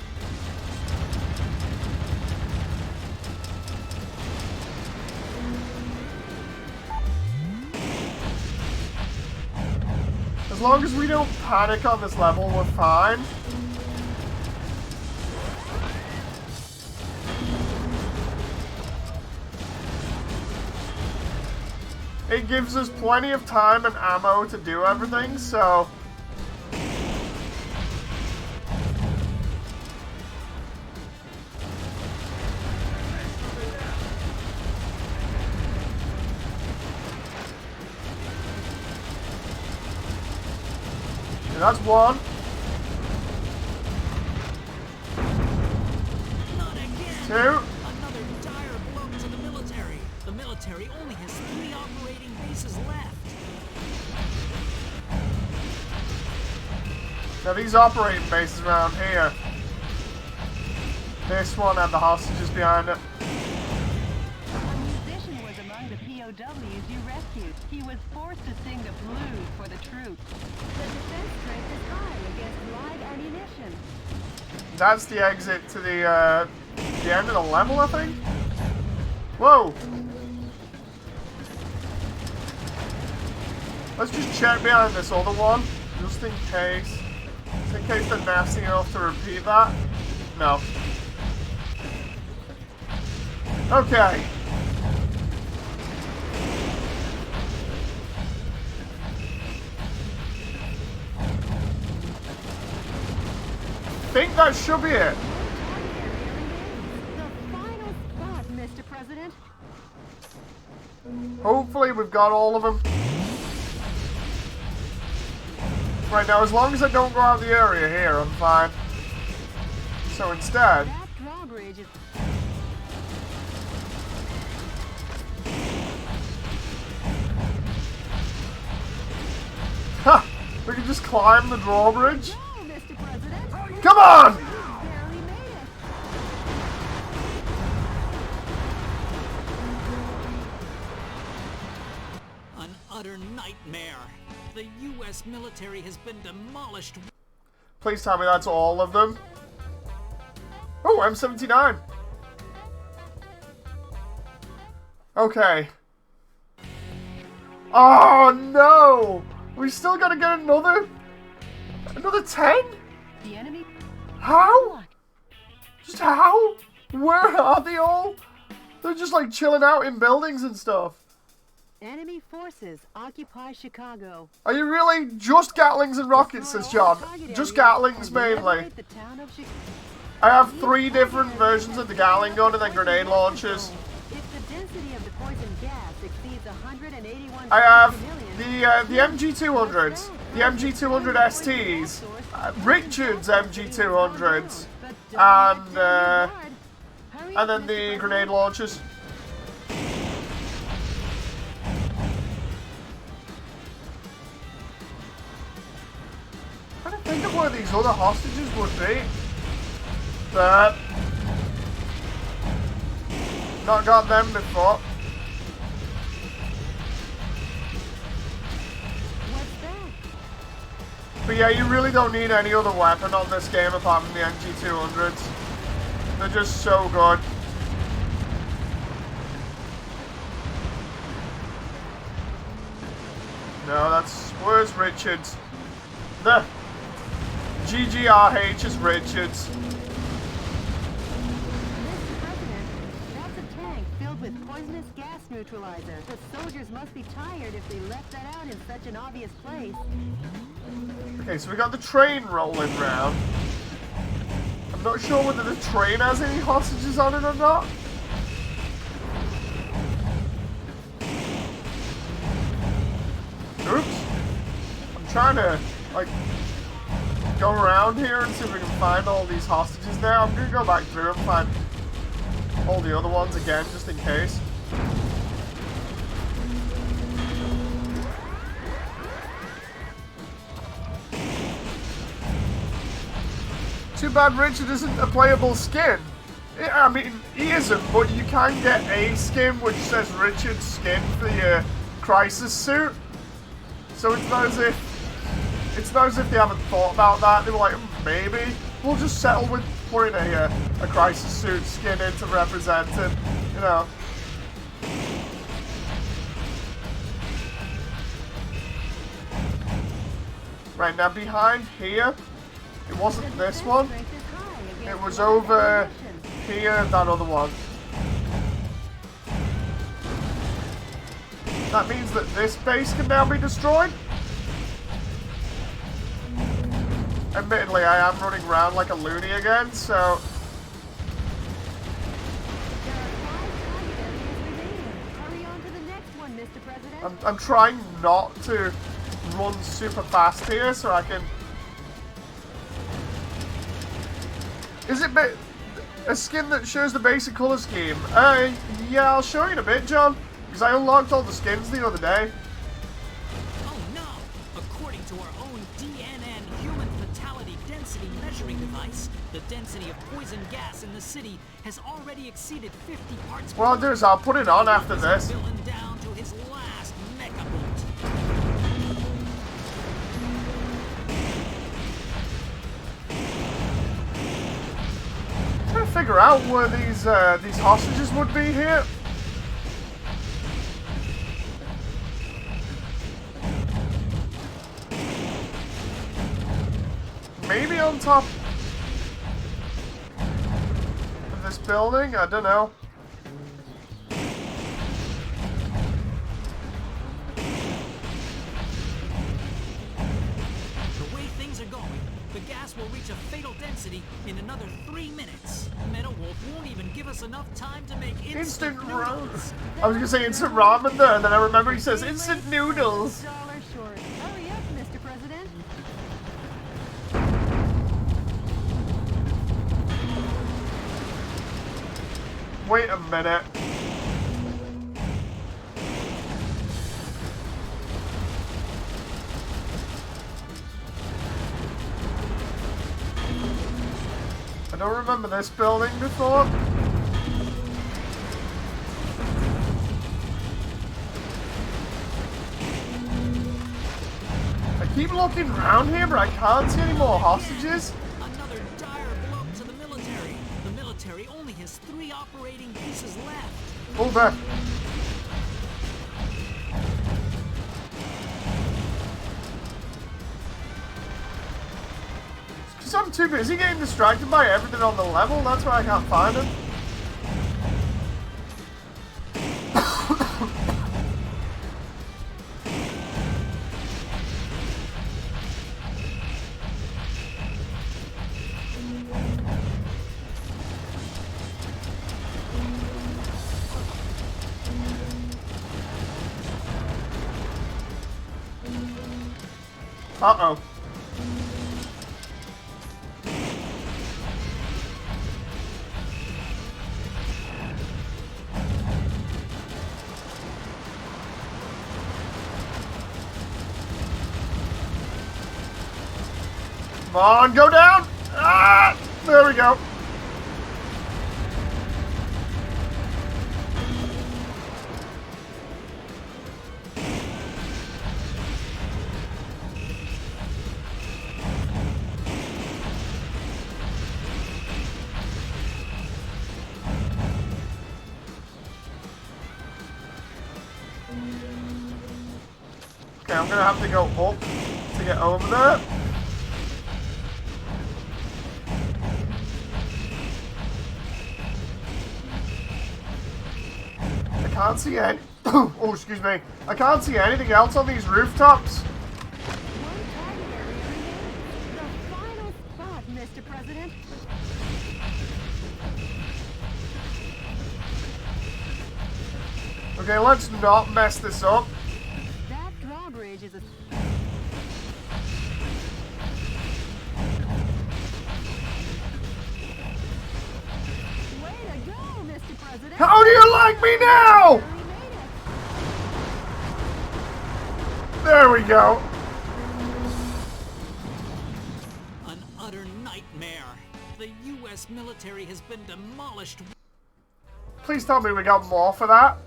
As long as we don't panic on this level, we're fine. It gives us plenty of time and ammo to do everything, so... Okay, that's one. Not again. Two. Another dire blow to the military. The military only has 3 operating bases left. Now these operating bases around here. This one had the hostages behind it. A musician was among the POWs you rescued. He was forced to sing the blues for the troops. The defense strength is high against live ammunition. That's the exit to the end of the level, I think. Whoa! Let's just check behind this other one, just in case. Just in case they're nasty enough to repeat that. No. Okay. I think that should be it. The final spot, Mr. President. Hopefully we've got all of them. Right, now as long as I don't go out of the area here, I'm fine. So instead... That drawbridge is... Ha! We can just climb the drawbridge. Go, Mr. President. Come on! Barely made it. An utter nightmare. The U.S. military has been demolished. Please tell me that's all of them. Oh, M79. Okay. Oh no! We still gotta get another 10? The enemy... How? Just how? Where are they all? They're just like chilling out in buildings and stuff. Enemy forces occupy Chicago. Are you really just Gatlings and rockets, says John? Just Gatlings mainly. Liberate the town of Chicago. I have 3 different versions of the Gatling gun and then grenade launchers. If the density of the poison gas exceeds 181 I have parts per million, the MG200s, the MG200 STs, Richard's MG200s, and then the grenade launchers. I'm trying to think of where these other hostages would be. But not got them before. what's that? But yeah, you really don't need any other weapon on this game apart from the MG200s. They're just so good. No, that's... where's Richards? The GGRH is Richards. Mr. President, that's a tank filled with poisonous gas neutralizer. The soldiers must be tired if they left that out in such an obvious place. Okay, so we got the train rolling round. I'm not sure whether the train has any hostages on it or not. Oops. I'm trying to, like, go around here and see if we can find all these hostages there. I'm gonna go back through and find all the other ones again, just in case. Too bad Richard isn't a playable skin. I mean, he isn't, but you can get a skin which says Richard's skin for your crisis suit. So it's not as if they haven't thought about that. They were like, maybe we'll just settle with putting a crisis suit skin in to represent it, you know. Right, now behind here, it wasn't this one. It was over here, that other one. That means that this base can now be destroyed. Admittedly, I am running around like a loony again, so... I'm trying not to run super fast here so I can... Is it a skin that shows the basic color scheme? Yeah, I'll show you in a bit, John. Because I unlocked all the skins the other day. Oh no! According to our own DNN human fatality density measuring device, the density of poison gas in the city has already exceeded 50 parts per Well, there's, I'll put it on after this. Villain down to his last mecha bolt. Trying to figure out where these hostages would be here. Maybe on top of this building? I don't know. The way things are going, the gas will reach a fatal density in another 3 minutes. Metal Wolf won't even give us enough time to make instant ramen. noodles. I was gonna say instant ramen there, and then I remember he says instant noodles. $1 short. Hurry up, Mr. President. Wait a minute. I don't remember this building before. I keep looking around here, but I can't see any more hostages. Another dire blow to the military. The military only has 3 operating pieces left. Hold back. Because I'm too busy getting distracted by everything on the level, that's why I can't find him. Uh-oh. Come on, go down! Ah! There we go. Okay, I'm gonna have to go up to get over there. I can't see any. Oh, excuse me. I can't see anything else on these rooftops. One target area remains. The final spot, Mr. President. Okay, let's not mess this up. That drawbridge is a... Way to go, Mr. President. How do you like me now? We made it. There we go. An utter nightmare. The U.S. military has been demolished. Please tell me we got more for that.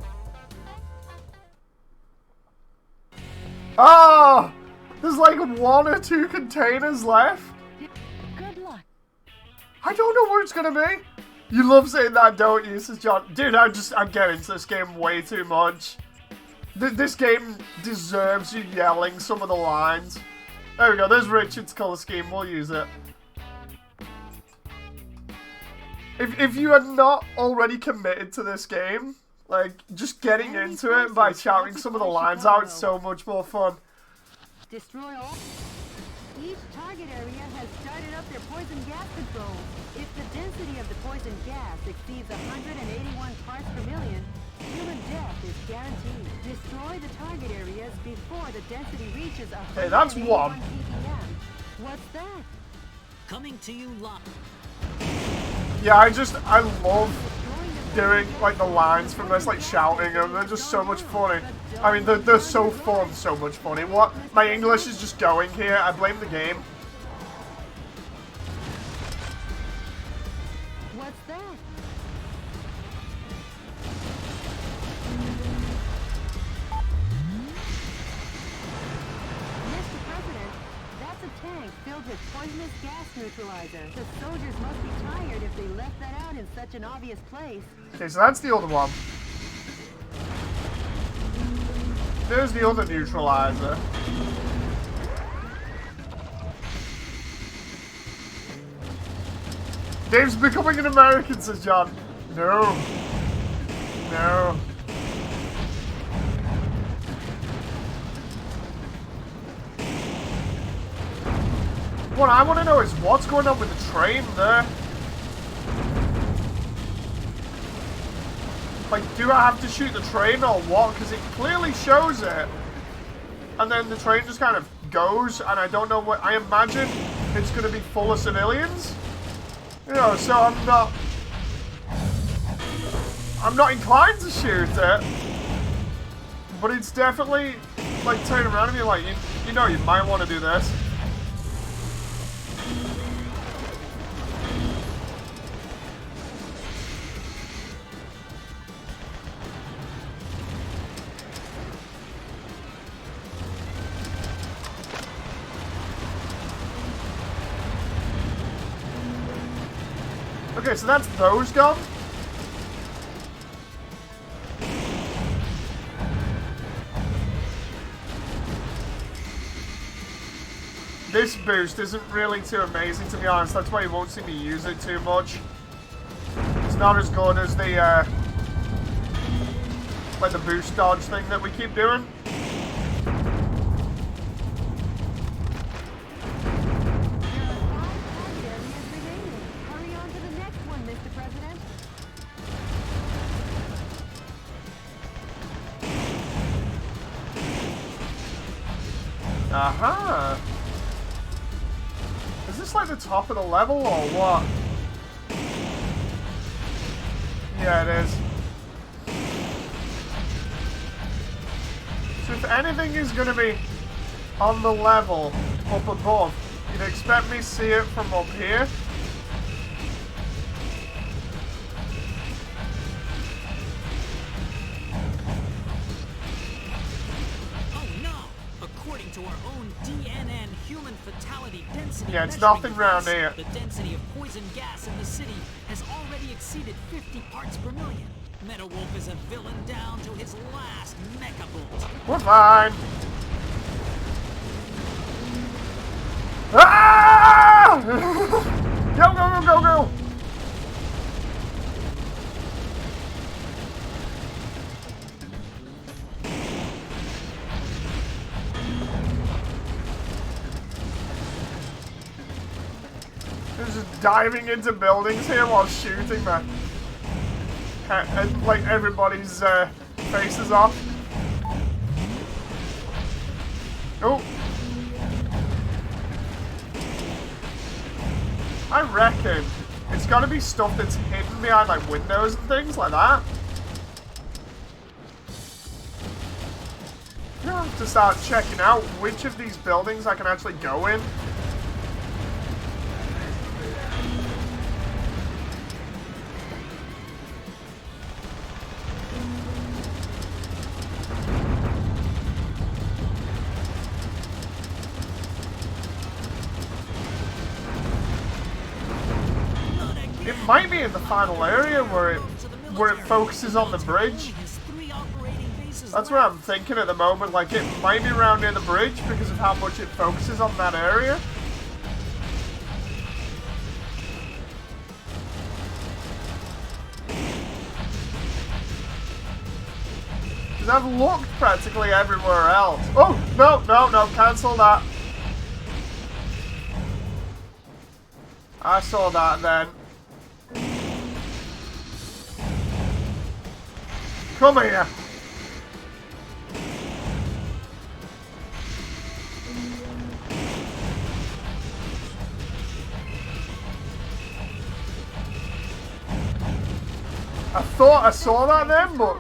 Ah! There's like 1 or 2 containers left. Good luck. I don't know where it's gonna be. You love saying that, don't you, says John. Dude, I'm getting into this game way too much. This game deserves you yelling some of the lines. There we go, there's Richard's colour scheme, we'll use it. If you are not already committed to this game, like, just getting into it by shouting some of the lines out, it's so much more fun. Destroy all. Each target area has started up their poison gas control. If the density of the poison gas exceeds 181 parts per million, human death is guaranteed. Destroy the target areas before the density reaches 181 Hey, that's one. ppm. What's that? Coming to you live. Yeah, I love doing, like, the lines from this, like, shouting them. They're just so much funny. I mean, they're so fun, so much funny. What? My English is just going here. I blame the game. What's that? Mr. President, that's a tank filled with poisonous gas neutralizer. The soldiers must be tired if they left that out in such an obvious place. Okay, so that's the other one. There's the other neutralizer. Dave's becoming an American, says John. No. No. What I want to know is what's going on with the train there. Like, do I have to shoot the train or what? Because it clearly shows it. And then the train just kind of goes, and I don't know what... I imagine it's going to be full of civilians. You know, so I'm not inclined to shoot it. But it's definitely, like, turning around and being like, you know, you might want to do this. Okay, so that's those gone. This boost isn't really too amazing, to be honest. That's why you won't see me use it too much. It's not as good as the, like the boost dodge thing that we keep doing. Aha! Is this like the top of the level or what? Yeah, it is. So if anything is going to be on the level up above, you'd expect me to see it from up here. To our own DNN human fatality density. Yeah, it's nothing round here. The density of poison gas in the city has already exceeded 50 parts per million. Metal Wolf is a villain down to his last mecha bolt. We're fine. Ah! Go, go, go, go, go! Just diving into buildings here while shooting, man. And like everybody's faces off. Oh. I reckon it's gotta be stuff that's hidden behind like windows and things like that. You have to start checking out which of these buildings I can actually go in. It might be in the final area where it focuses on the bridge. Has 3 operating bases is That's what I'm thinking at the moment. Like, it might be around near the bridge because of how much it focuses on that area. Because I've looked practically everywhere else. Oh, no, cancel that. I saw that then. Come here. I thought I saw that then, but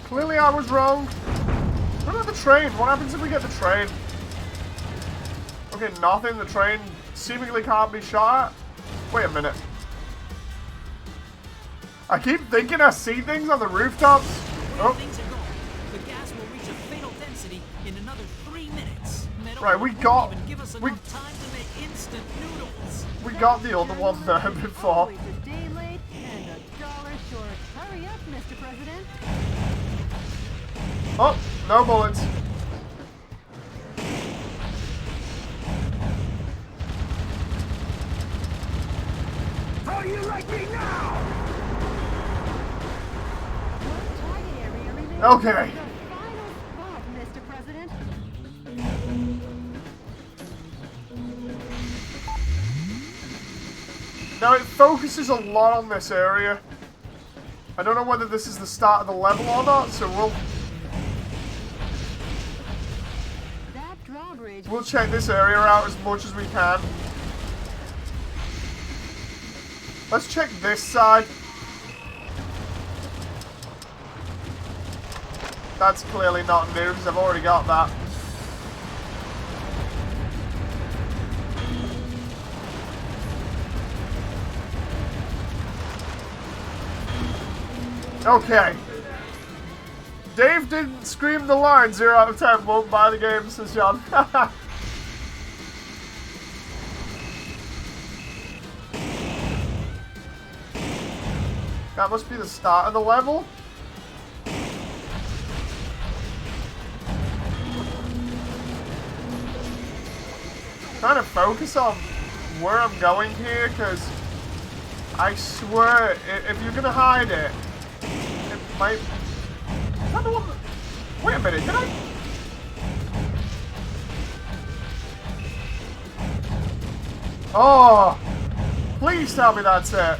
clearly I was wrong. What about the train? What happens if we get the train? Okay, nothing. The train seemingly can't be shot at. Wait a minute. I keep thinking I see things on the rooftops. Oh. Things are going. The gas will reach a fatal density in another 3 minutes. Right, we got. Even give us We enough time to make instant noodles. got the other one there before. Always a day late and $1 short. Hurry up, Mr. President. Oh, no bullets. How do you like me now? What target area remains? Okay. The final spot, Mr. President. Now it focuses a lot on this area. I don't know whether this is the start of the level or not, so That drawbridge. we'll check this area out as much as we can. Let's check this side. That's clearly not new because I've already got that. Okay. Dave didn't scream the line 0 out of 10, won't buy the game, says John. That must be the start of the level. Trying to focus on where I'm going here, because I swear, if you're gonna hide it, it might. Is that the one? Wait a minute, did I? Oh, please tell me that's it.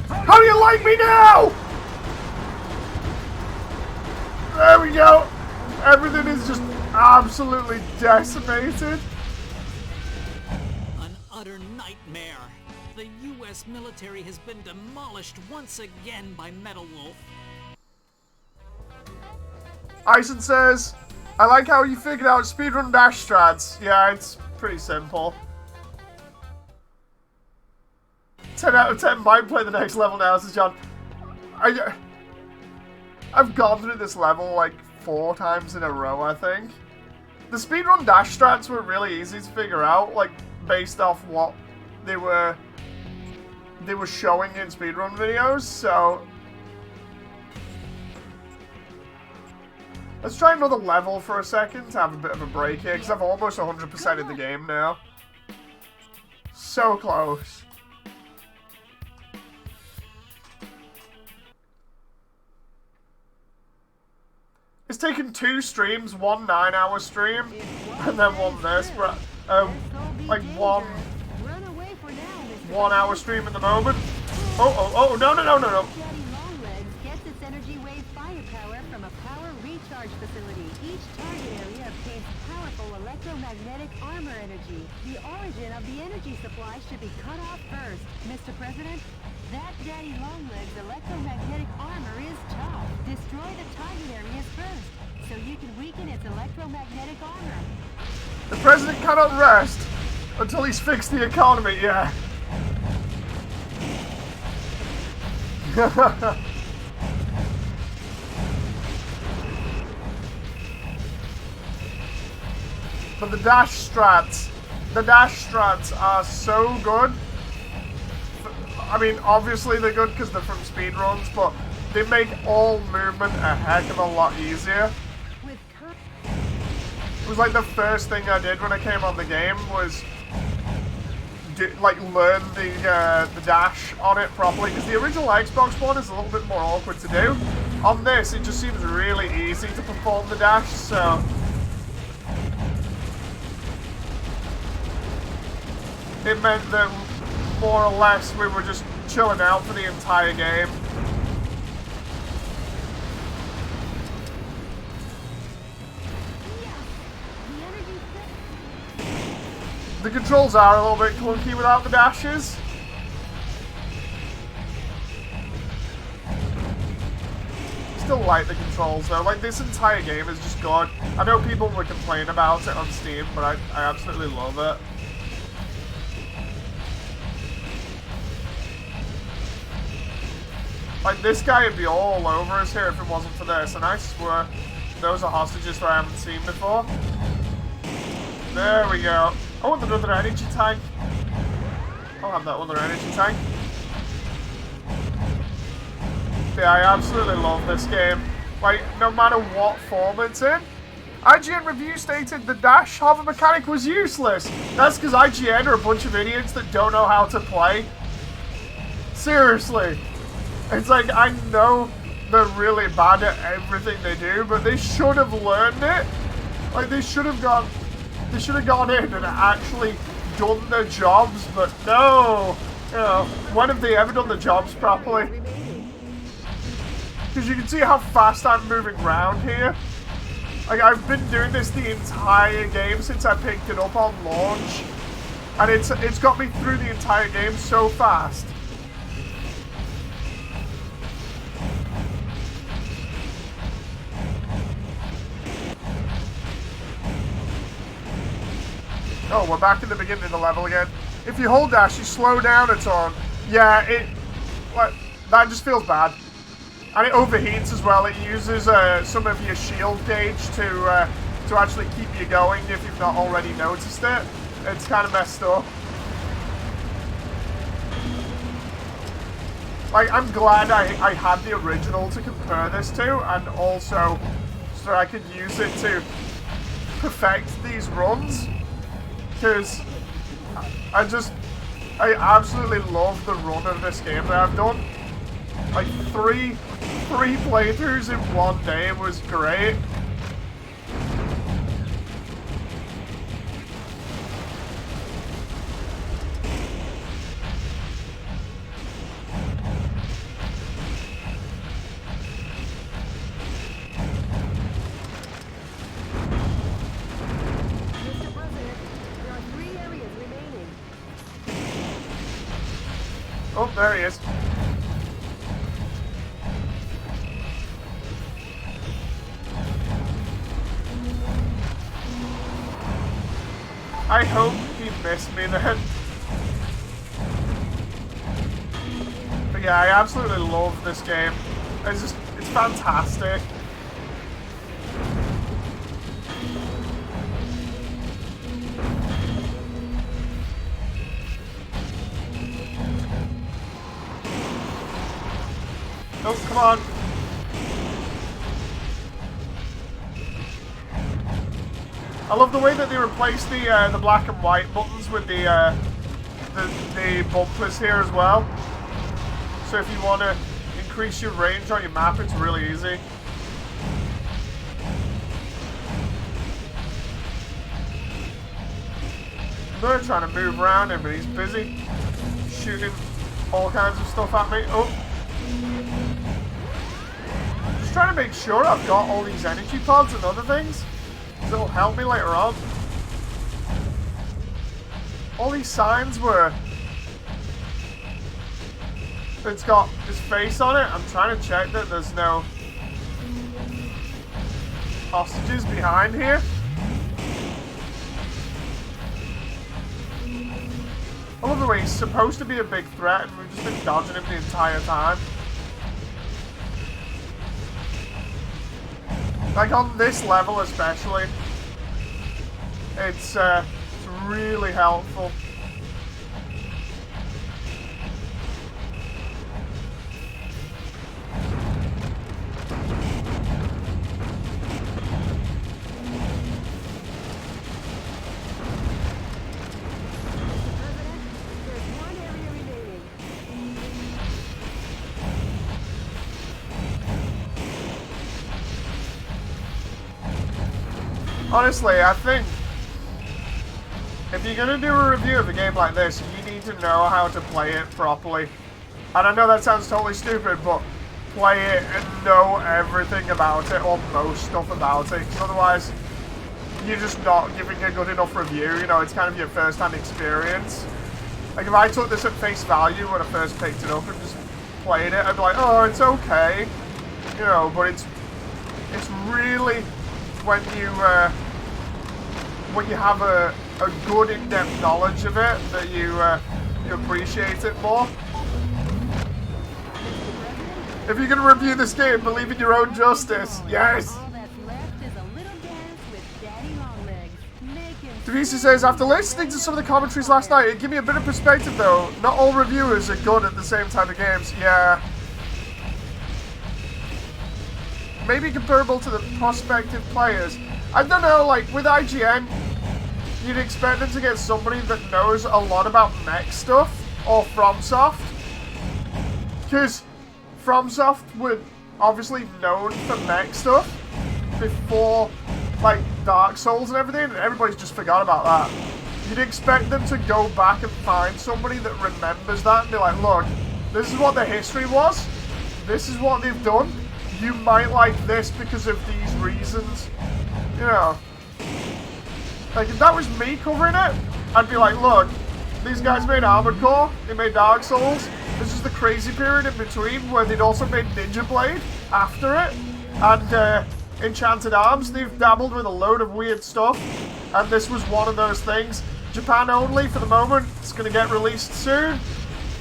How do you like me now? There we go. Everything is just absolutely decimated. An utter nightmare. The U.S. military has been demolished once again by Metal Wolf. Ison says, I like how you figured out speedrun dash strats. Yeah, it's pretty simple. 10 out of 10 might play the next level now, says John. I've gone through this level like 4 times in a row, I think. The speedrun dash strats were really easy to figure out, like, based off what they were showing in speedrun videos, so... Let's try another level for a second to have a bit of a break here, because I've almost 100%ed the game now. So close. It's taken 2 streams, one 9-hour stream, and then one this, but like one 1-hour stream at the moment. Oh, no. Daddy Longlegs gets its energy wave firepower from a power recharge facility. Each target area obtains powerful electromagnetic armor energy. The origin of the energy supply should be cut off first. Mr. President, that Daddy Longlegs electromagnetic armor is tough. Destroy the target areas first, so you can weaken its electromagnetic armor. The president cannot rest until he's fixed the economy, yeah. But the dash strats are so good. I mean, obviously they're good because they're from speedruns, but they make all movement a heck of a lot easier. It was like the first thing I did when I came on the game was learn the dash on it properly, because the original Xbox One is a little bit more awkward to do. On this, it just seems really easy to perform the dash, so it meant that more or less we were just chilling out for the entire game. The controls are a little bit clunky without the dashes. Still like the controls though. Like, this entire game is just good. I know people would complain about it on Steam, but I absolutely love it. Like, this guy would be all over us here if it wasn't for this, and I swear those are hostages that I haven't seen before. There we go. I want another energy tank. I'll have that other energy tank. Yeah, I absolutely love this game. Like, no matter what form it's in. IGN review stated the dash hover mechanic was useless. That's because IGN are a bunch of idiots that don't know how to play. Seriously. It's like, I know they're really bad at everything they do, but they should have learned it. Like, they should have gone in and actually done their jobs, but no. You know, when have they ever done the jobs properly? Because you can see how fast I'm moving around here. Like, I've been doing this the entire game since I picked it up on launch, and it's got me through the entire game so fast. Oh, we're back in the beginning of the level again. If you hold dash, you slow down a ton. Yeah, that just feels bad. And it overheats as well. It uses some of your shield gauge to actually keep you going if you've not already noticed it. It's kind of messed up. Like, I'm glad I had the original to compare this to, and also so I could use it to perfect these runs. Because I absolutely love the run of this game that I've done. Like, three playthroughs in one day was great. Oh, there he is. I hope he missed me then. But yeah, I absolutely love this game. It's fantastic. Oh, come on. I love the way that they replaced the black and white buttons with the bumpers here as well. So if you want to increase your range on your map, it's really easy. They're trying to move around him, but he's busy shooting all kinds of stuff at me. Oh. Just trying to make sure I've got all these energy pods and other things. It'll help me later on. All these signs where it's got his face on it. I'm trying to check that there's no hostages behind here. I love the way he's supposed to be a big threat and we've just been dodging him the entire time. Like, on this level especially, It's really helpful. Honestly, I think if you're going to do a review of a game like this, you need to know how to play it properly. And I know that sounds totally stupid, but play it and know everything about it, or most stuff about it, because otherwise you're just not giving a good enough review. You know, it's kind of your first-hand experience. Like, if I took this at face value when I first picked it up and just played it, I'd be like, oh, it's okay. You know, but it's really when you have a good in-depth knowledge of it that you appreciate it more. If you're going to review this game, believe in your own justice. Yes! Teresa says, after listening to some of the commentaries last night, it gave me a bit of perspective though. Not all reviewers are good at the same type of games. Yeah. Maybe comparable to the prospective players. I don't know, like, with IGN, you'd expect them to get somebody that knows a lot about mech stuff, or FromSoft. Because FromSoft were obviously known for mech stuff before, like, Dark Souls and everything, and everybody's just forgot about that. You'd expect them to go back and find somebody that remembers that and be like, look, this is what their history was, this is what they've done, you might like this because of these reasons. You know, like, if that was me covering it, I'd be like, look, these guys made Armored Core, they made Dark Souls, this is the crazy period in between where they'd also made Ninja Blade after it, and Enchanted Arms. They've dabbled with a load of weird stuff, and this was one of those things. Japan only for the moment, it's going to get released soon.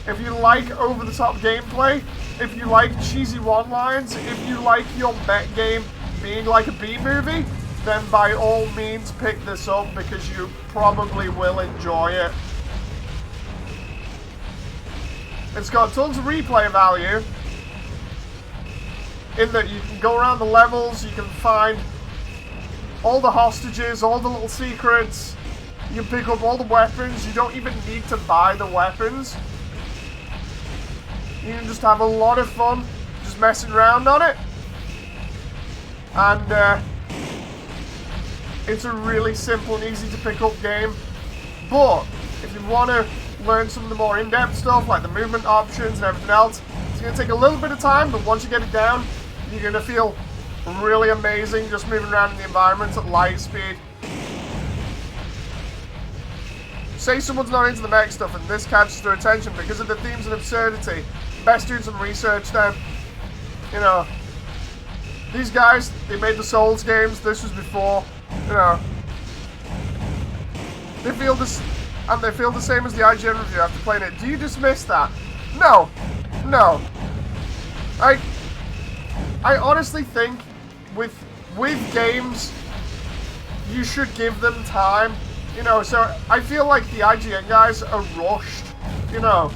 If you like over-the-top gameplay, if you like cheesy one-lines, if you like your mech game being like a B-movie, then by all means pick this up because you probably will enjoy it. It's got tons of replay value in that you can go around the levels, you can find all the hostages, all the little secrets, you can pick up all the weapons, you don't even need to buy the weapons. You can just have a lot of fun just messing around on it. And it's a really simple and easy to pick up game. But if you want to learn some of the more in-depth stuff, like the movement options and everything else, it's going to take a little bit of time, but once you get it down, you're going to feel really amazing just moving around in the environment at light speed. Say someone's not into the mech stuff and this catches their attention because of the themes and absurdity. Best doing some research then. You know, these guys, they made the Souls games, this was before, you know. They feel this, and they feel the same as the IGN review after playing it. Do you dismiss that? No. No. I honestly think with games, you should give them time. You know, so I feel like the IGN guys are rushed. You know,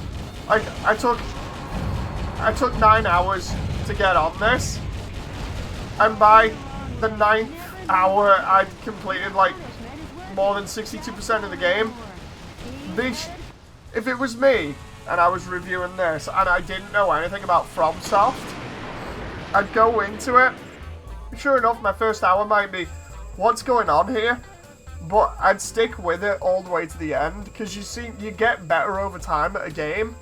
like I took 9 hours to get on this, and by the 9th hour, I'd completed like more than 62% of the game. If it was me and I was reviewing this and I didn't know anything about FromSoft, I'd go into it. Sure enough, my first hour might be, what's going on here? But I'd stick with it all the way to the end, because you get better over time at a game.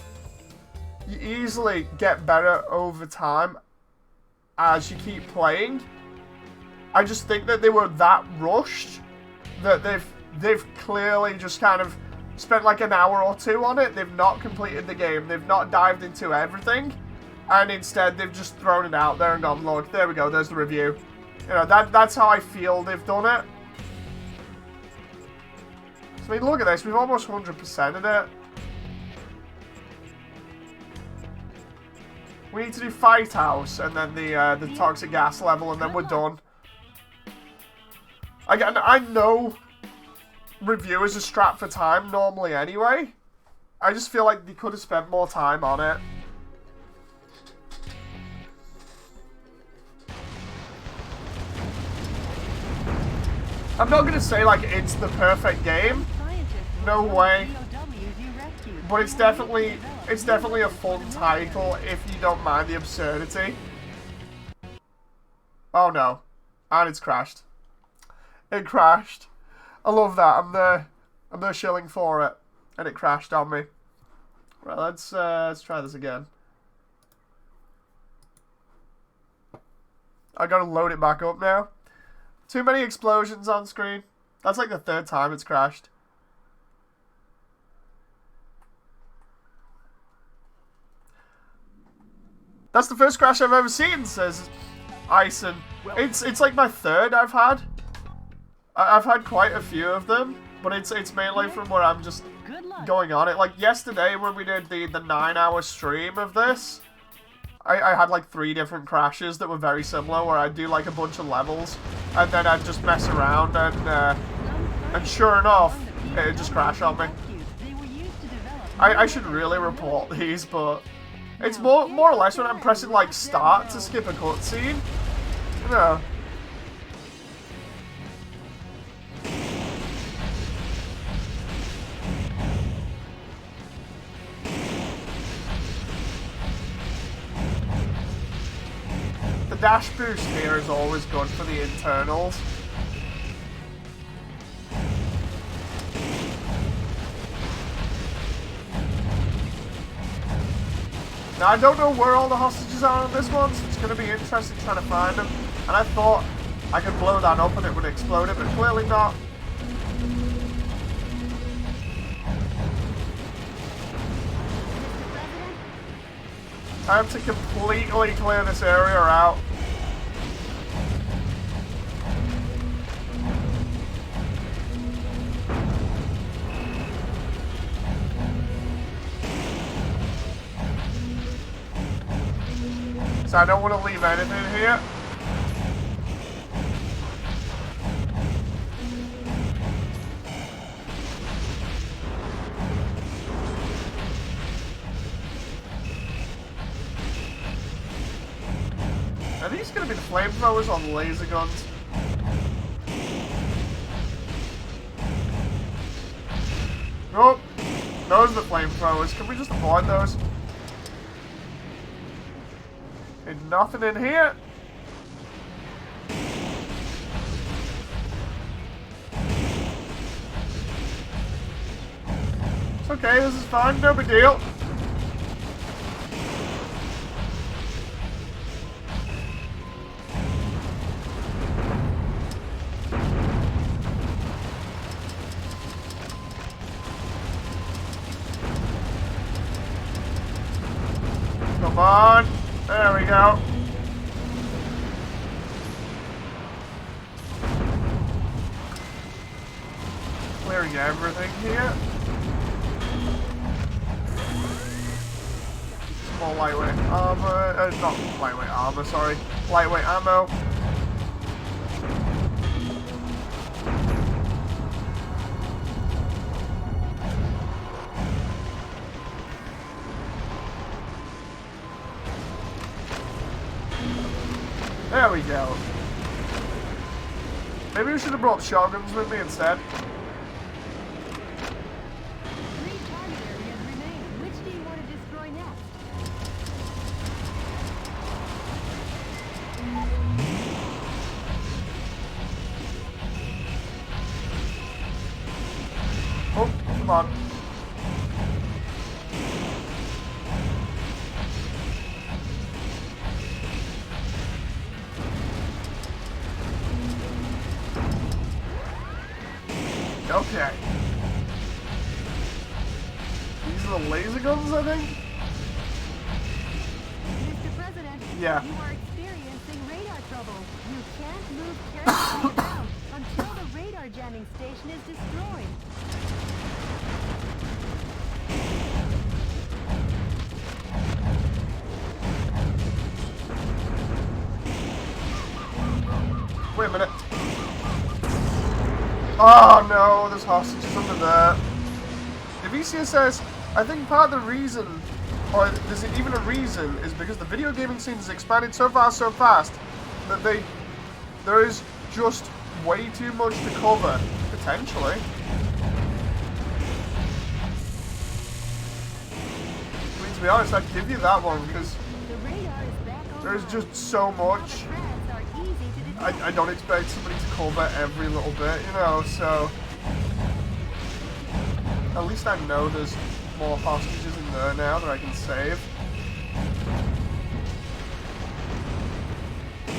You easily get better over time as you keep playing. I just think that they were that rushed that they've clearly just kind of spent like an hour or two on it. They've not completed the game. They've not dived into everything. And instead, they've just thrown it out there and gone, look, there we go, there's the review. You know, that's how I feel they've done it. So, I mean, look at this. We've almost 100%ed it. We need to do Fight House and then the toxic gas level, and then we're done. Again, I know reviewers are strapped for time normally anyway. I just feel like they could have spent more time on it. I'm not gonna say like it's the perfect game. No way. But it's definitely a fun title if you don't mind the absurdity. Oh no. And it's crashed. It crashed. I love that. I'm there shilling for it. And it crashed on me. Right, let's try this again. I gotta load it back up now. Too many explosions on screen. That's like the 3rd time it's crashed. That's the first crash I've ever seen, says Ison. It's like my 3rd I've had. I've had quite a few of them, but it's mainly from where I'm just going on it. Like yesterday when we did the 9-hour stream of this, I had like 3 different crashes that were very similar, where I'd do like a bunch of levels, and then I'd just mess around, and sure enough, it'd just crash on me. I should really report these, but it's more or less when I'm pressing like start to skip a cutscene. You know. The dash boost here is always good for the internals. Now, I don't know where all the hostages are on this one, so it's going to be interesting trying to find them. And I thought I could blow that up and it would explode it, but clearly not. I have to completely clear this area out. So I don't want to leave anything here. Are these going to be the flamethrowers or the laser guns? Nope. Those are the flamethrowers. Can we just avoid those? Ain't nothing in here. It's okay, this is fine, no big deal. Come on. There we go. Clearing everything here. Small lightweight armor. Not lightweight armor, sorry. Lightweight ammo. There we go. Maybe we should have brought shotguns with me instead. 3 target areas remain. Which do you want to destroy next? Oh, come on. Okay. These are the laser guns, I think? Mr. President, Yeah. you are experiencing radar trouble. You can't move carefully around until the radar jamming station is destroyed. Wait a minute. Oh no, there's hostages under there. Evisia says, I think part of the reason, or there's even a reason, is because the video gaming scene has expanded so fast that there is just way too much to cover, potentially. I mean, to be honest, I'd give you that one, because there's just so much. I don't expect somebody to cover every little bit, you know, so at least I know there's more hostages in there now that I can save.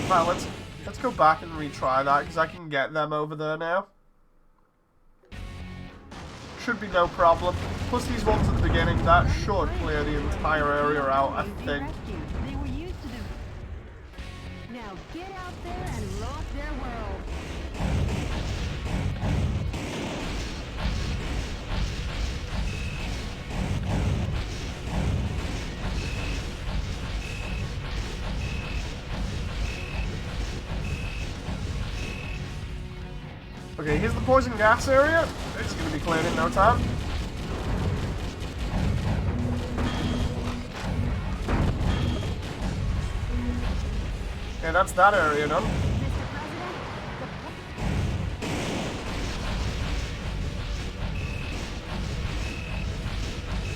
Right, let's go back and retry that, because I can get them over there now. Should be no problem. Plus these ones at the beginning, that should clear the entire area out, I think. Now get out there and rock their world. Okay, here's the poison gas area. It's going to be cleared in no time. Yeah, that's that area done.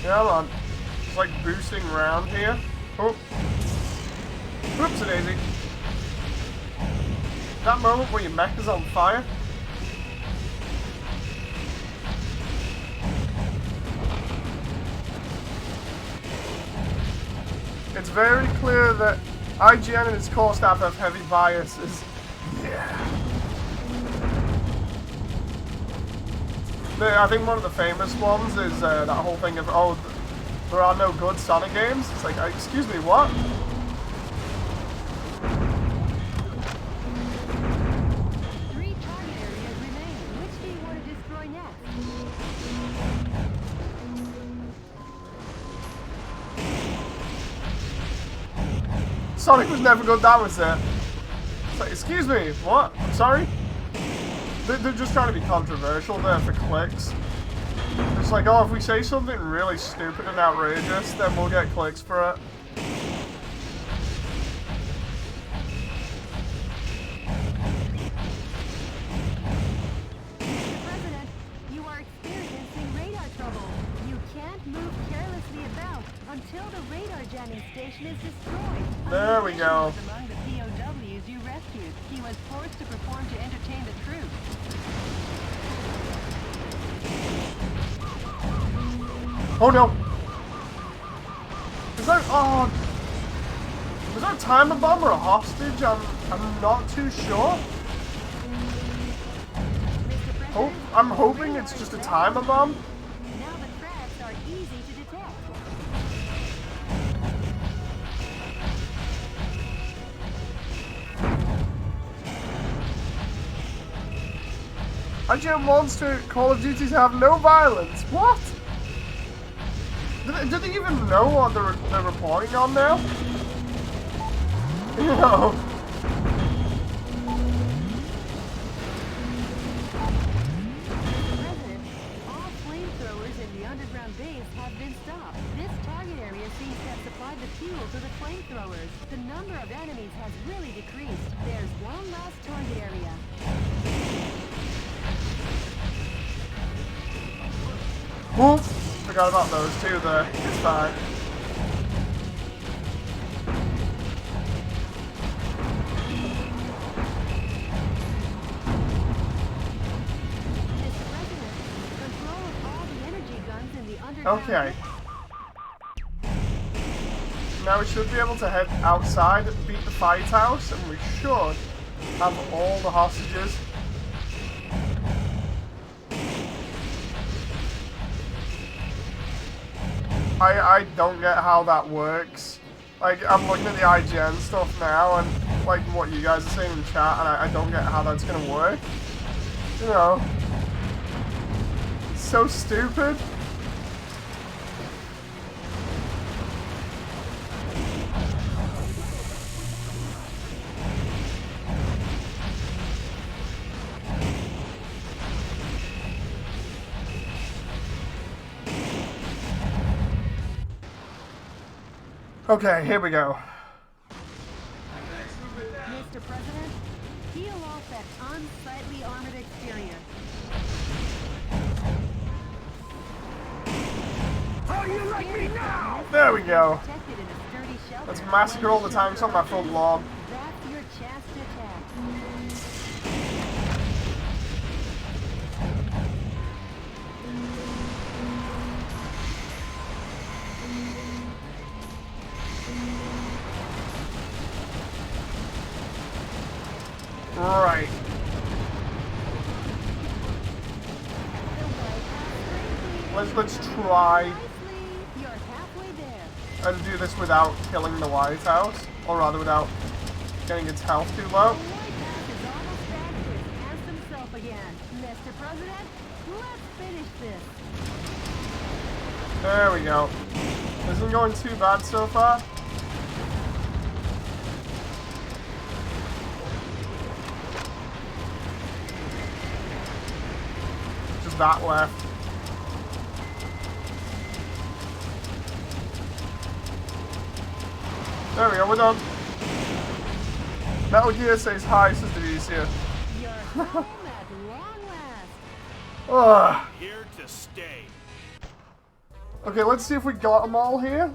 Yeah, hold on. It's like boosting around here. Oh. Whoopsie-daisy. That moment where your mech is on fire. It's very clear that IGN and its core staff have heavy biases. Yeah. I think one of the famous ones is that whole thing of, oh, there are no good Sonic games. It's like, excuse me, what? Three target areas remain. Which do you want to destroy next? Sonic was never good, that was it. It's like, excuse me, what? I'm sorry? They're just trying to be controversial there for clicks. It's like, oh, if we say something really stupid and outrageous, then we'll get clicks for it. Mr. President, you are experiencing radar trouble. You can't move carelessly about until the radar jamming station is destroyed. There we go. Among the POWs you rescued, he was forced to perform to entertain the troops. Oh no! Is that, oh, was that a timer bomb or a hostage? I'm not too sure. Oh, I'm hoping it's just a timer bomb. Now the traps are easy to detect. IGN wants to Call of Duty to have no violence. What? Do they even know what they're reporting on now? You know. President, all flamethrowers in the underground base have been stopped. This target area seems to have supplied the fuel to the flamethrowers. The number of enemies has really decreased. There's one last target area. Whoops. Forgot about those two there. It's fine. Mr. President, control of all the energy guns in the underground Okay. base. Now we should be able to head outside, beat the fight house, and we should have all the hostages. I don't get how that works. Like, I'm looking at the IGN stuff now, and like what you guys are saying in chat, and I don't get how that's gonna work. You know, it's so stupid. Okay, here we go. Mr. President, peel off that unsightly armored exterior. How do you like me now? There we go. Protected in a sturdy shelter. Let's massacre all the tanks on my front lawn. That's your chance to attack. Right. Let's try Nicely, you're halfway there. and do this without killing the White House, or rather without getting its health too low. The White House is almost back to its handsome self again. Mr. President, let's finish this. There we go. Isn't going too bad so far. Just that left. There we go, we're done. Metal Gear says hi, Sister Easier. You're home at long last. Ugh. Here to stay. Okay, let's see if we got them all here.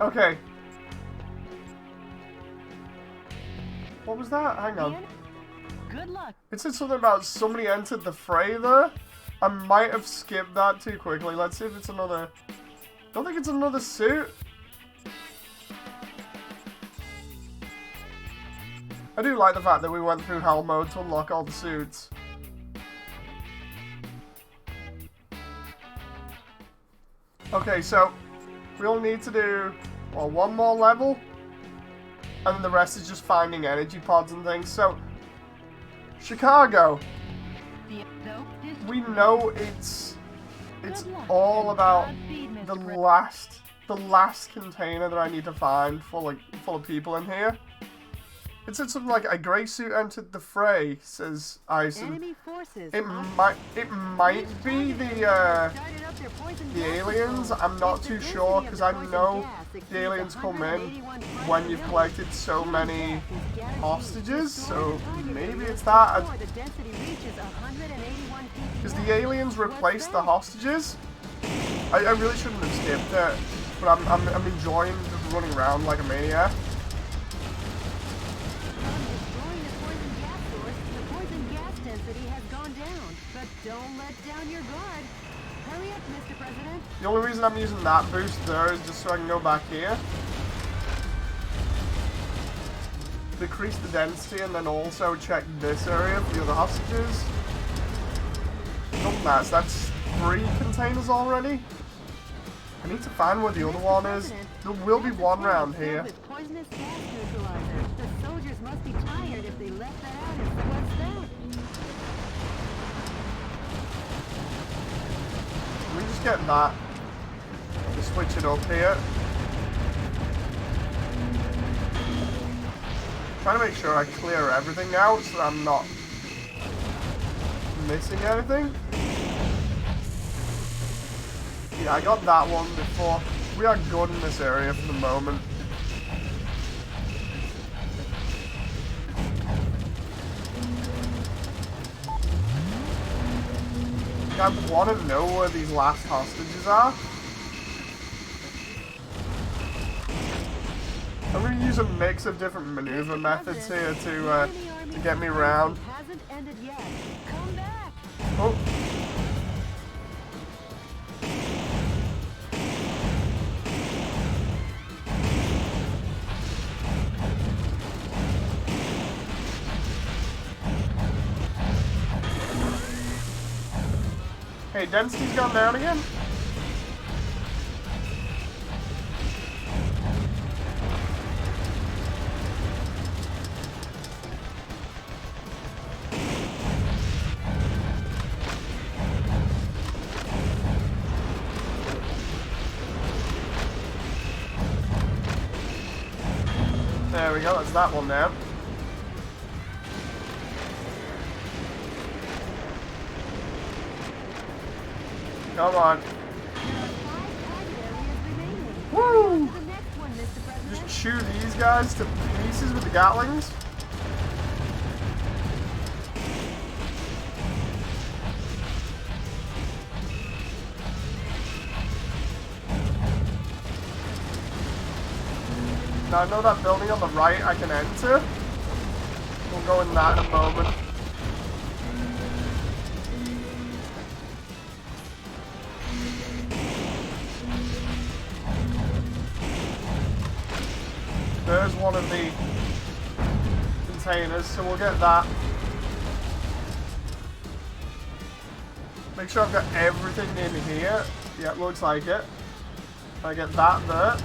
Okay. What was that? Hang on. Ian, good luck. It said something about somebody entered the fray there. I might have skipped that too quickly. Let's see if it's another... Don't think it's another suit. I do like the fact that we went through hell mode to unlock all the suits. Okay, so we all need to do, well, one more level, and then the rest is just finding energy pods and things. So, Chicago, we know it's all about the last container that I need to find full of people in here. It said something like a grey suit entered the fray, says Ison. Enemy forces. It might be the aliens. I'm not too sure because I know the aliens come in when you've collected so many hostages. So maybe it's that. Because the aliens replaced the hostages. I really shouldn't have skipped it, but I'm enjoying just running around like a maniac. Don't let down your guard. Hurry up, Mr. President. The only reason I'm using that boost there is just so I can go back here. Decrease the density and then also check this area for the other hostages. That's 3 containers already. I need to find where the other one is. There will be one round here. Poisonous gas neutralizer. The soldiers must be tired if they left that out. What's that? Let me just get that. Just switch it up here. Trying to make sure I clear everything out so that I'm not missing anything. Yeah, I got that one before. We are good in this area for the moment. I want to know where these last hostages are. I'm going to use a mix of different maneuver methods here to get me around. Hasn't ended yet. Come back. Oh. Hey, density's gone down again? There we go, that's that one now. Come on. There are 5 target areas remaining. Woo! On to the next one, Mr. President. Just chew these guys to pieces with the Gatlings. Now I know that building on the right I can enter. We'll go in that in a moment. There's one of the containers, so we'll get that. Make sure I've got everything in here. Yeah, it looks like it. I get that there.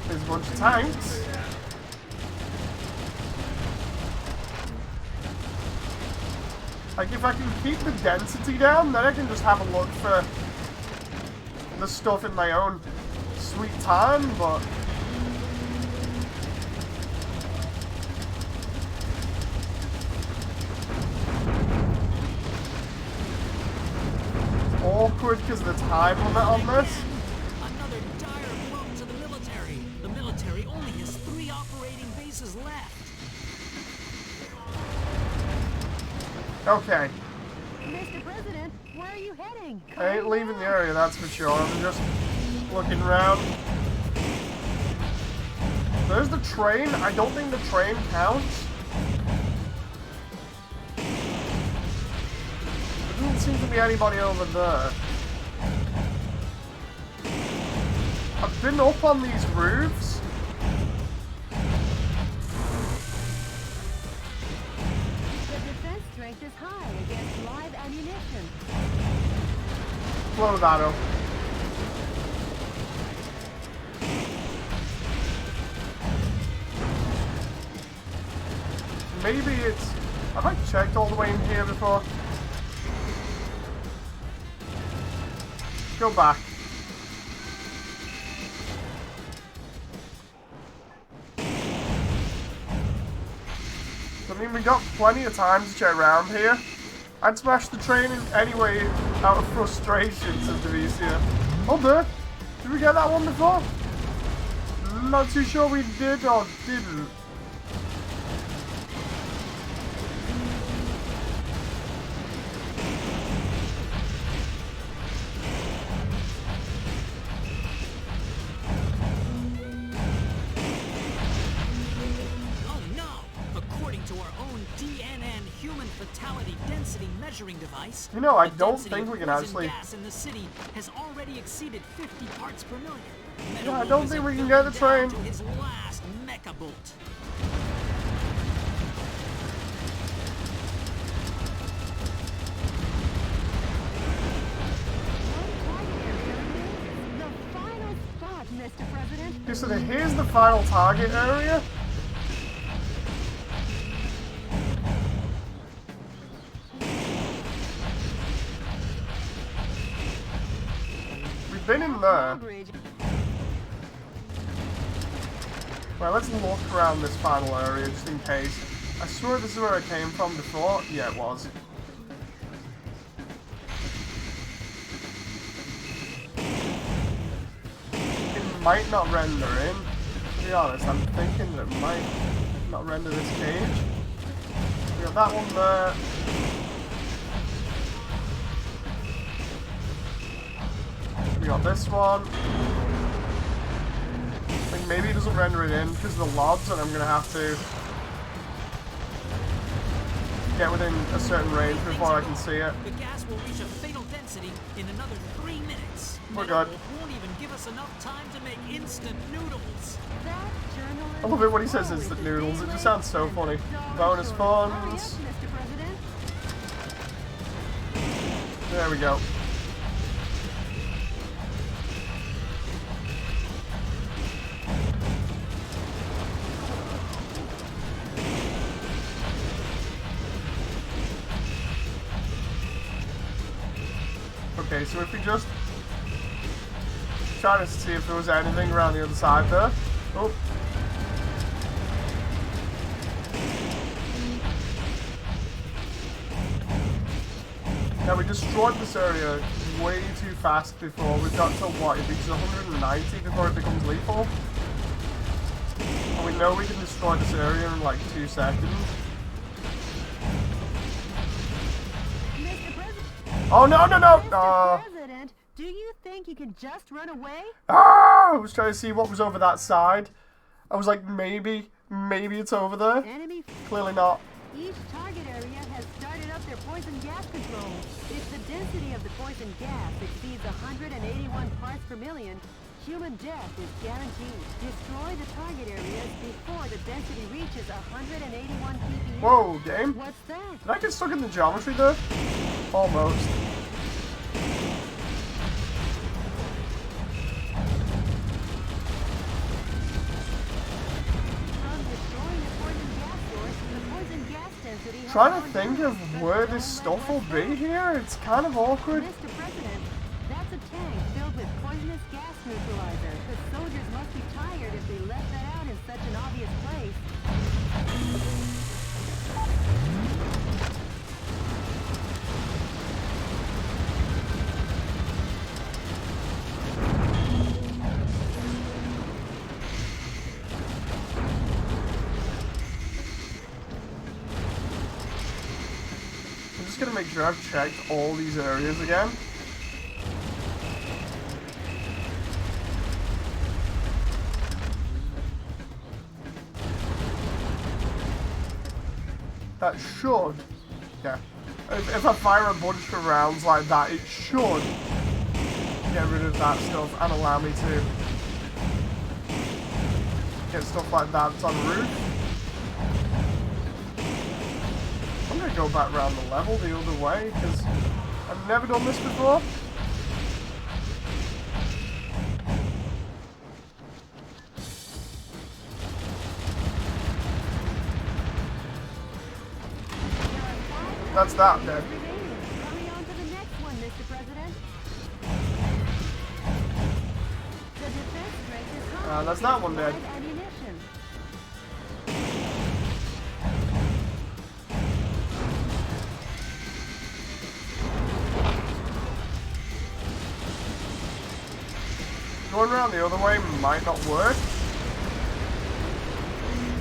There's a bunch of tanks. Like, if I can keep the density down, then I can just have a look for the stuff in my own sweet time, but... It's awkward because of the time limit on this. Another dire blow to the military. The military only has 3 operating bases left. Okay. Mr. President, where are you heading? I ain't leaving the area, that's for sure. I'm just looking around. There's the train. I don't think the train counts. There doesn't seem to be anybody over there. I've been up on these roofs. The defense strength is high against live ammunition. Blow that up. Maybe it's... Have I checked all the way in here before? Go back. I mean, we got plenty of time to check around here. I'd smash the train in anyway out of frustration, says Devicia. Oh, there. Did we get that one before? Not too sure we did or didn't. Oh no! According to our own DNN human fatality density measuring device, You know, I the don't density think of we can poison actually... gas in the city has already exceeded 50 parts per million. Yeah, I Metalwolf don't is think we can going get the down train. to his last mecha bolt. One target area remains. The final spot, Mr. President. Okay, so here's the final target area. We've been in there. Bridge. Well, let's look around this final area just in case. I swear this is where I came from before. Yeah, it was. It might not render in. To be honest, I'm thinking that it might not render this cage. We got that one there. We got this one. I think maybe it doesn't render it in because of the lobs, and I'm going to have to get within a certain range before I can see it. The gas will reach a fatal density in another 3 minutes. Oh, God. Metalwolf won't even give us enough time to make instant noodles. That journalist I love it when he says always instant a noodles. day It just late sounds so and funny. a dog Bonus short. funds. Hurry up, Mr. President. There we go. Okay, so if we just trying to see if there was anything around the other side there. Oh. Yeah, we destroyed this area way too fast before. We've got to what? It reaches 190 before it becomes lethal. And we know we can destroy this area in like 2 seconds. Oh no no no! Mr. President, do you think you can just run away? Ah! I was trying to see what was over that side. I was like, maybe it's over there. Enemy. Clearly not. Each target area has started up their poison gas control. If the density of the poison gas exceeds 181 parts per million, human death is guaranteed. Destroy the target areas before the density reaches 181 ppm. Whoa, game. What's that? Did I get stuck in the geometry there? Almost. Trying to think of where this stuff will be here. It's kind of awkward. Mr. President, that's a tank filled with poisonous gas neutralizer. The soldiers must be tired if they left that out in such an obvious place. I'm just gonna make sure I've checked all these areas again. That should, yeah. If I fire a bunch of rounds like that, it should get rid of that stuff and allow me to get stuff like that that's on the roof. I'm gonna go back around the level the other way because I've never done this before. That's that dead. Hurry on to the next one, Mr. President. The defense strength is high. That's that one dead. Ammunition. Going around the other way might not work,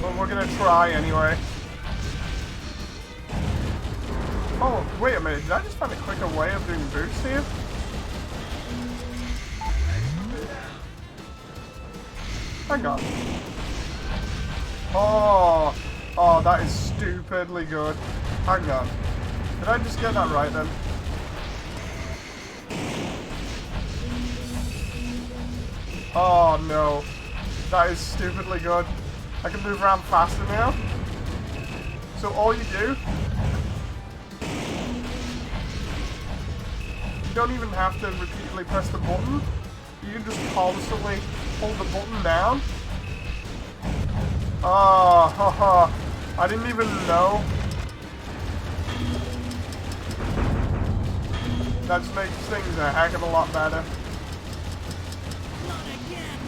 but we're gonna try anyway. Oh, wait a minute, did I just find a quicker way of doing boots here? Hang on. Oh, that is stupidly good. Hang on. Did I just get that right then? Oh no, that is stupidly good. I can move around faster now. So all you do, you don't even have to repeatedly press the button. You can just constantly hold the button down. Oh, haha. I didn't even know. That just makes things a heck of a lot better. Not again!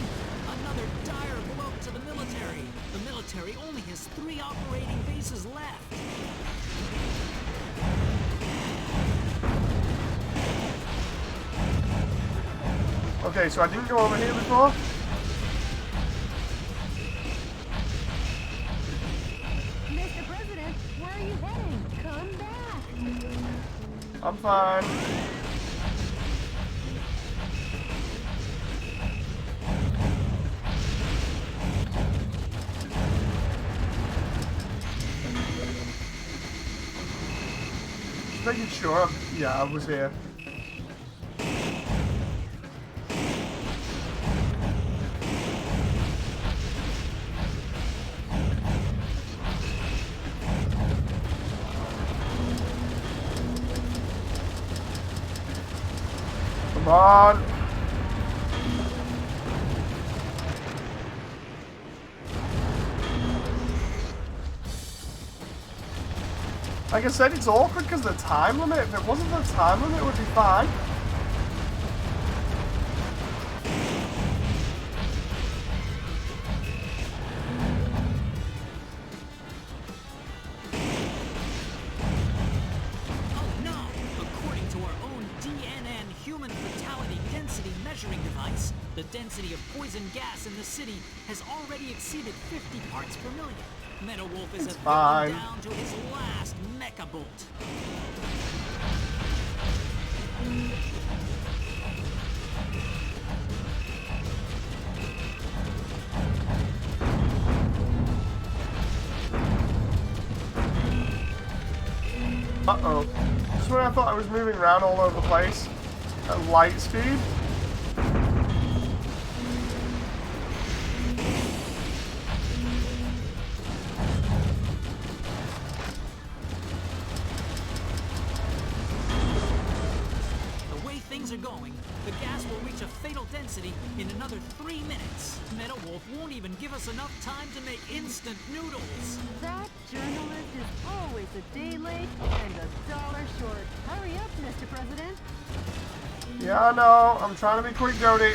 Another dire blow to the military. The military only has 3 operating bases left. Okay, so I didn't go over here before. Mr. President, where are you heading? Come back. I'm fine. Just making sure. Yeah, I was here. Come on. Like I said, it's awkward because of the time limit. If it wasn't the time limit, it would be fine. measuring device, the density of poison gas in the city has already exceeded 50 parts per million. Metal Wolf is fine. down to his last mecha bolt. Uh-oh. Just when I thought I was moving around all over the place at light speed. The way things are going, the gas will reach a fatal density in another 3 minutes. Metal Wolf won't even give us enough time to make instant noodles. That journalist is always a day late and $1 short. Hurry up, Mr. President. Yeah, I know. I'm trying to be quick, Jody.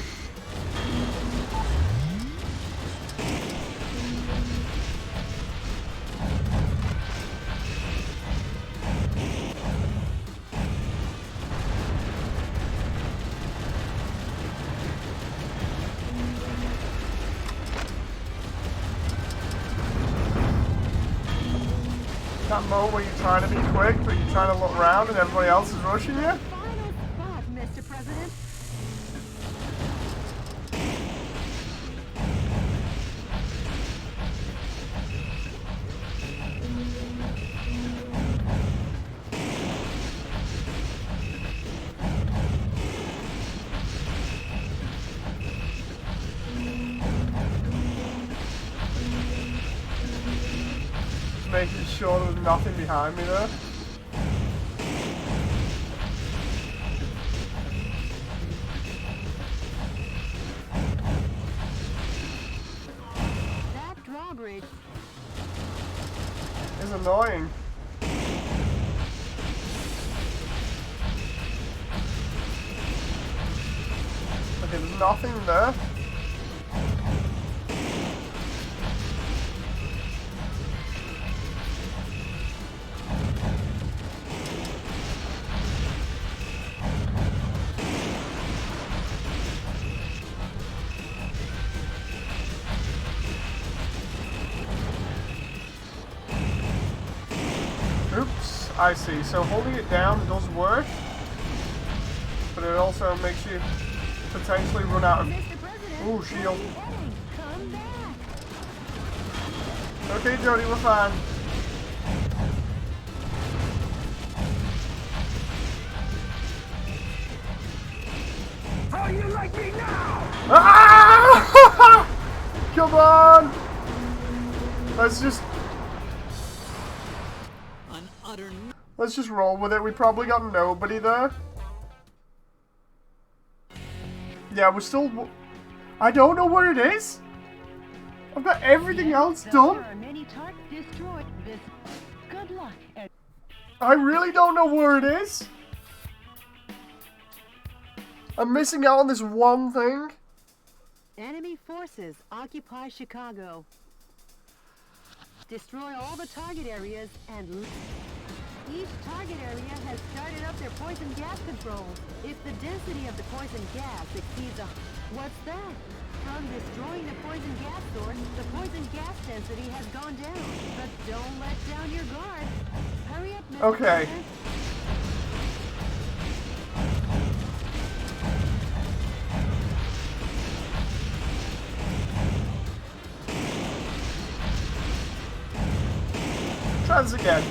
That moment where you're trying to be quick, but you're trying to look around and everybody else is rushing you? Final spot, Mr. President. Making sure there was nothing behind me there. That drawbridge. It's annoying. Okay, there's nothing there. Oops, I see. So holding it down does work, but it also makes you potentially run out of... Mr. President. Ooh, shield. where are you heading? Come back. Okay, Jody, we're fine. How do you like me now? Ah! Come on! Let's just roll with it. We probably got nobody there. Yeah, we're still... I don't know where it is. I've got everything else done. There are many targets destroyed. Good luck. I really don't know where it is. I'm missing out on this one thing. Enemy forces occupy Chicago. Destroy all the target areas and... Each target area has started up their poison gas controls. If the density of the poison gas exceeds a... What's that? From destroying the poison gas source, the poison gas density has gone down. But don't let down your guard. Hurry up, Mr. Okay. President. Try this again.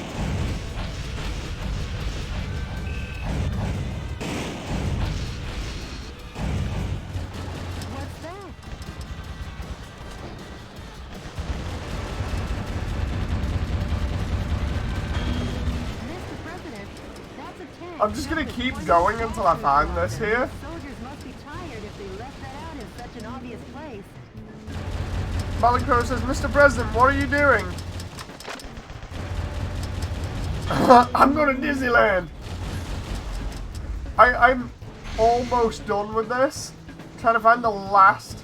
What's that? Mr. President, that's a tank. I'm just gonna keep going until I find this here. Soldiers must be tired if they left that out in such an obvious place. Malikro says, Mr. President, what are you doing? I'm going to Disneyland. I'm almost done with this. Trying to find the last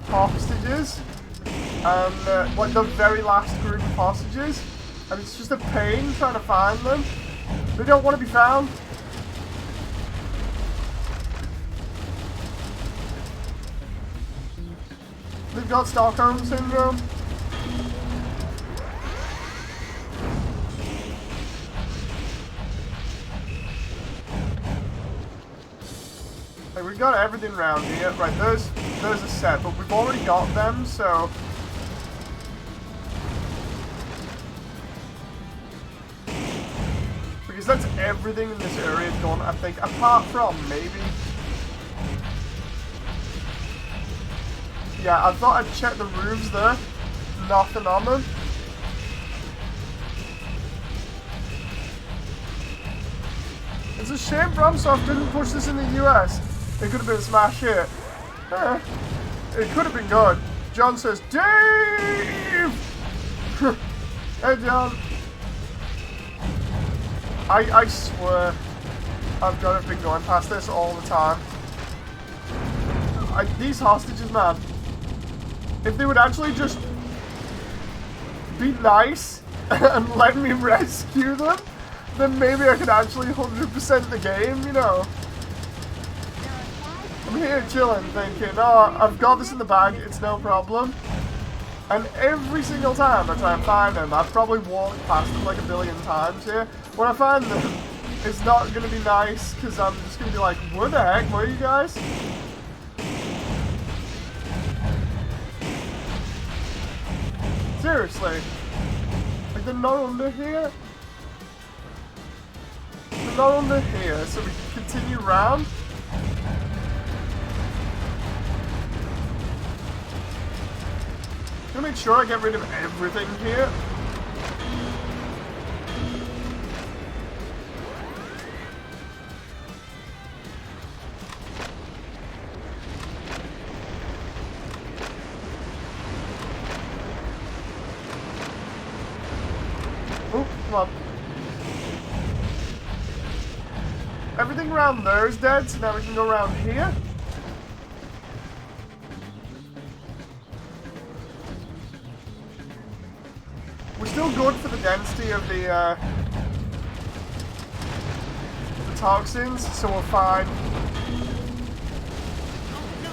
hostages. And, like, the very last group of hostages. And it's just a pain trying to find them. They don't want to be found. They've got Stockholm Syndrome. Like, we've got everything around here. Right, there's a set, but we've already got them, so... Because that's everything in this area done, I think, apart from maybe... Yeah, I thought I'd check the roofs there. Nothing on them. It's a shame FromSoft didn't push this in the US. It could have been a smash hit. It could have been good. John says, Dave! Hey, John. I swear, I've got to been going past this all the time. These hostages, man. If they would actually just be nice and let me rescue them, then maybe I could actually 100% the game, you know. I'm here chilling, thinking, oh, I've got this in the bag, it's no problem. And every single time I try and find them, I've probably walked past them like a billion times here. When I find them, it's not going to be nice, because I'm just going to be like, where the heck were you guys? Seriously. Like, they're not under here? They're not under here, so we can continue round. I'm gonna make sure I get rid of everything here. Oh, come on. Everything around there is dead, so now we can go around here. We're still good for the density of the toxins, so we're fine. Oh no!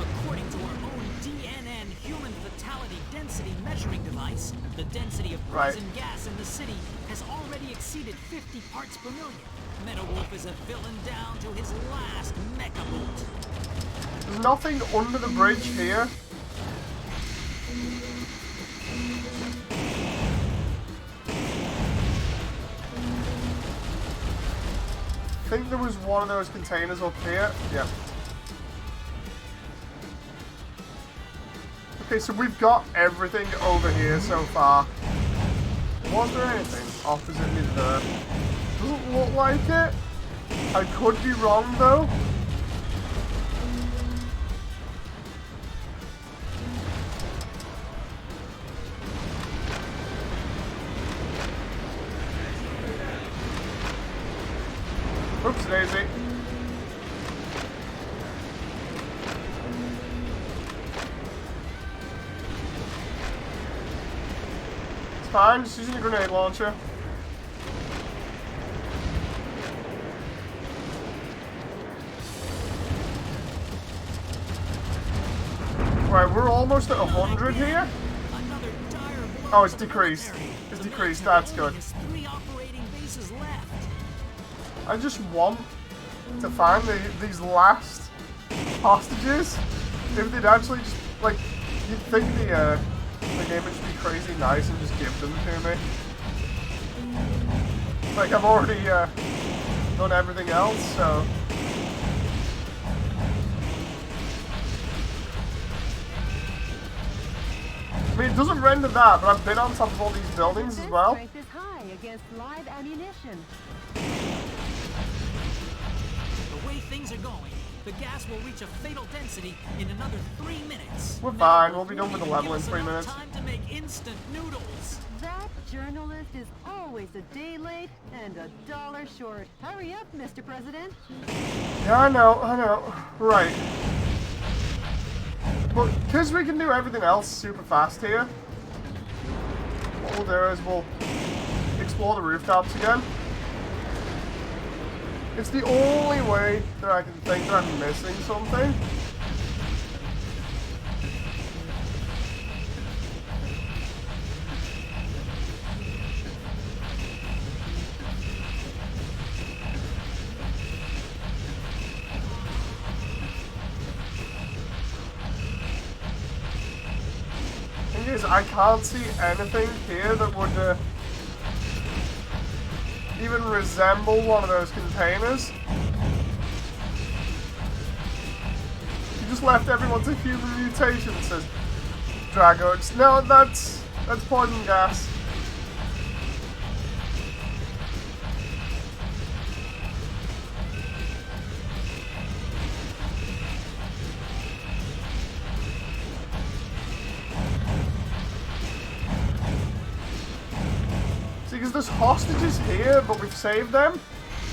According to our own DNN human fatality density measuring device, the density of poison gas in the city has already exceeded 50 parts per million. MetaWolf is a villain down to his last mecha bolt. There's nothing under the bridge here. I think there was one of those containers up here. Yeah. Okay, so we've got everything over here so far. Was there anything opposite me there? Doesn't look like it. I could be wrong though. Oops, Daisy. It's fine, just using a grenade launcher. Right, we're almost at 100 here. Oh, it's decreased. It's decreased, that's good. I just want to find these last hostages. If they'd actually just, like, you'd think the game would just be crazy nice and just give them to me. Like, I've already done everything else, so... I mean, it doesn't render that, but I've been on top of all these buildings as well. Strength is high against live ammunition. The way things are going, the gas will reach a fatal density in another 3 minutes. We're fine. We'll be done with the level in 3 minutes. Time to make instant noodles. That journalist is always a day late and $1 short. Hurry up, Mr. President. Yeah, I know. Right. But because we can do everything else super fast here, what we'll do is we'll explore the rooftops again. It's the only way that I can think that I'm missing something. is I can't see anything here that would even resemble one of those containers. You just left everyone to human mutation, says Dragox. No, that's poison gas. Because there's hostages here, but we've saved them.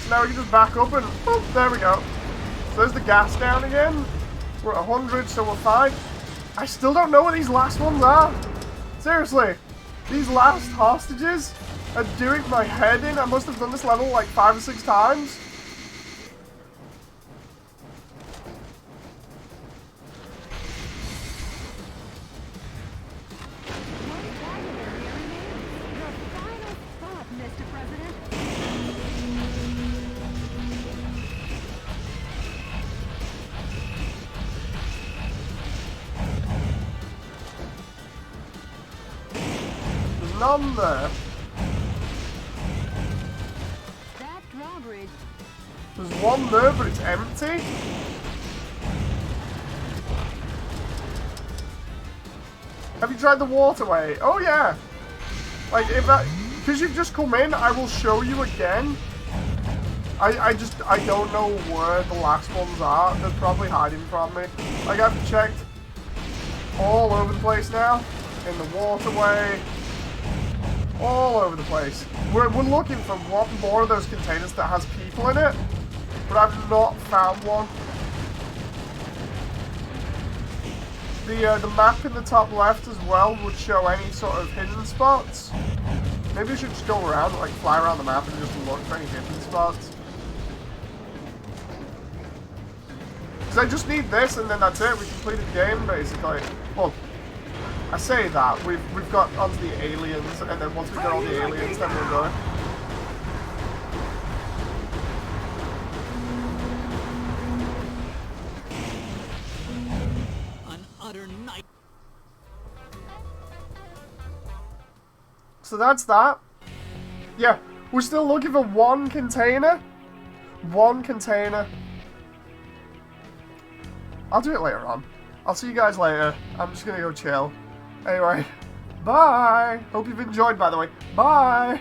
So now we can just back up and, oh, there we go. So there's the gas down again. We're at 100, so we're fine. I still don't know what these last ones are. Seriously, these last hostages are doing my head in. I must have done this level like 5 or 6 times. None there. That drawbridge. There's one there, but it's empty. Have you tried the waterway? Oh yeah. Like if because you've just come in, I will show you again. I don't know where the last ones are. They're probably hiding from me. Like I've checked all over the place now. In the waterway. All over the place. We're looking for one more of those containers that has people in it, but I've not found one. The map in the top left as well would show any sort of hidden spots. Maybe we should just go around, like fly around the map and just look for any hidden spots. Because I just need this and then that's it. We completed the game basically. Well, I say that, we've got onto the aliens, and then once we get all the aliens, then we'll go. An utter night. So that's that. Yeah, we're still looking for one container. One container. I'll do it later on. I'll see you guys later. I'm just gonna go chill. Anyway, bye! Hope you've enjoyed, by the way. Bye!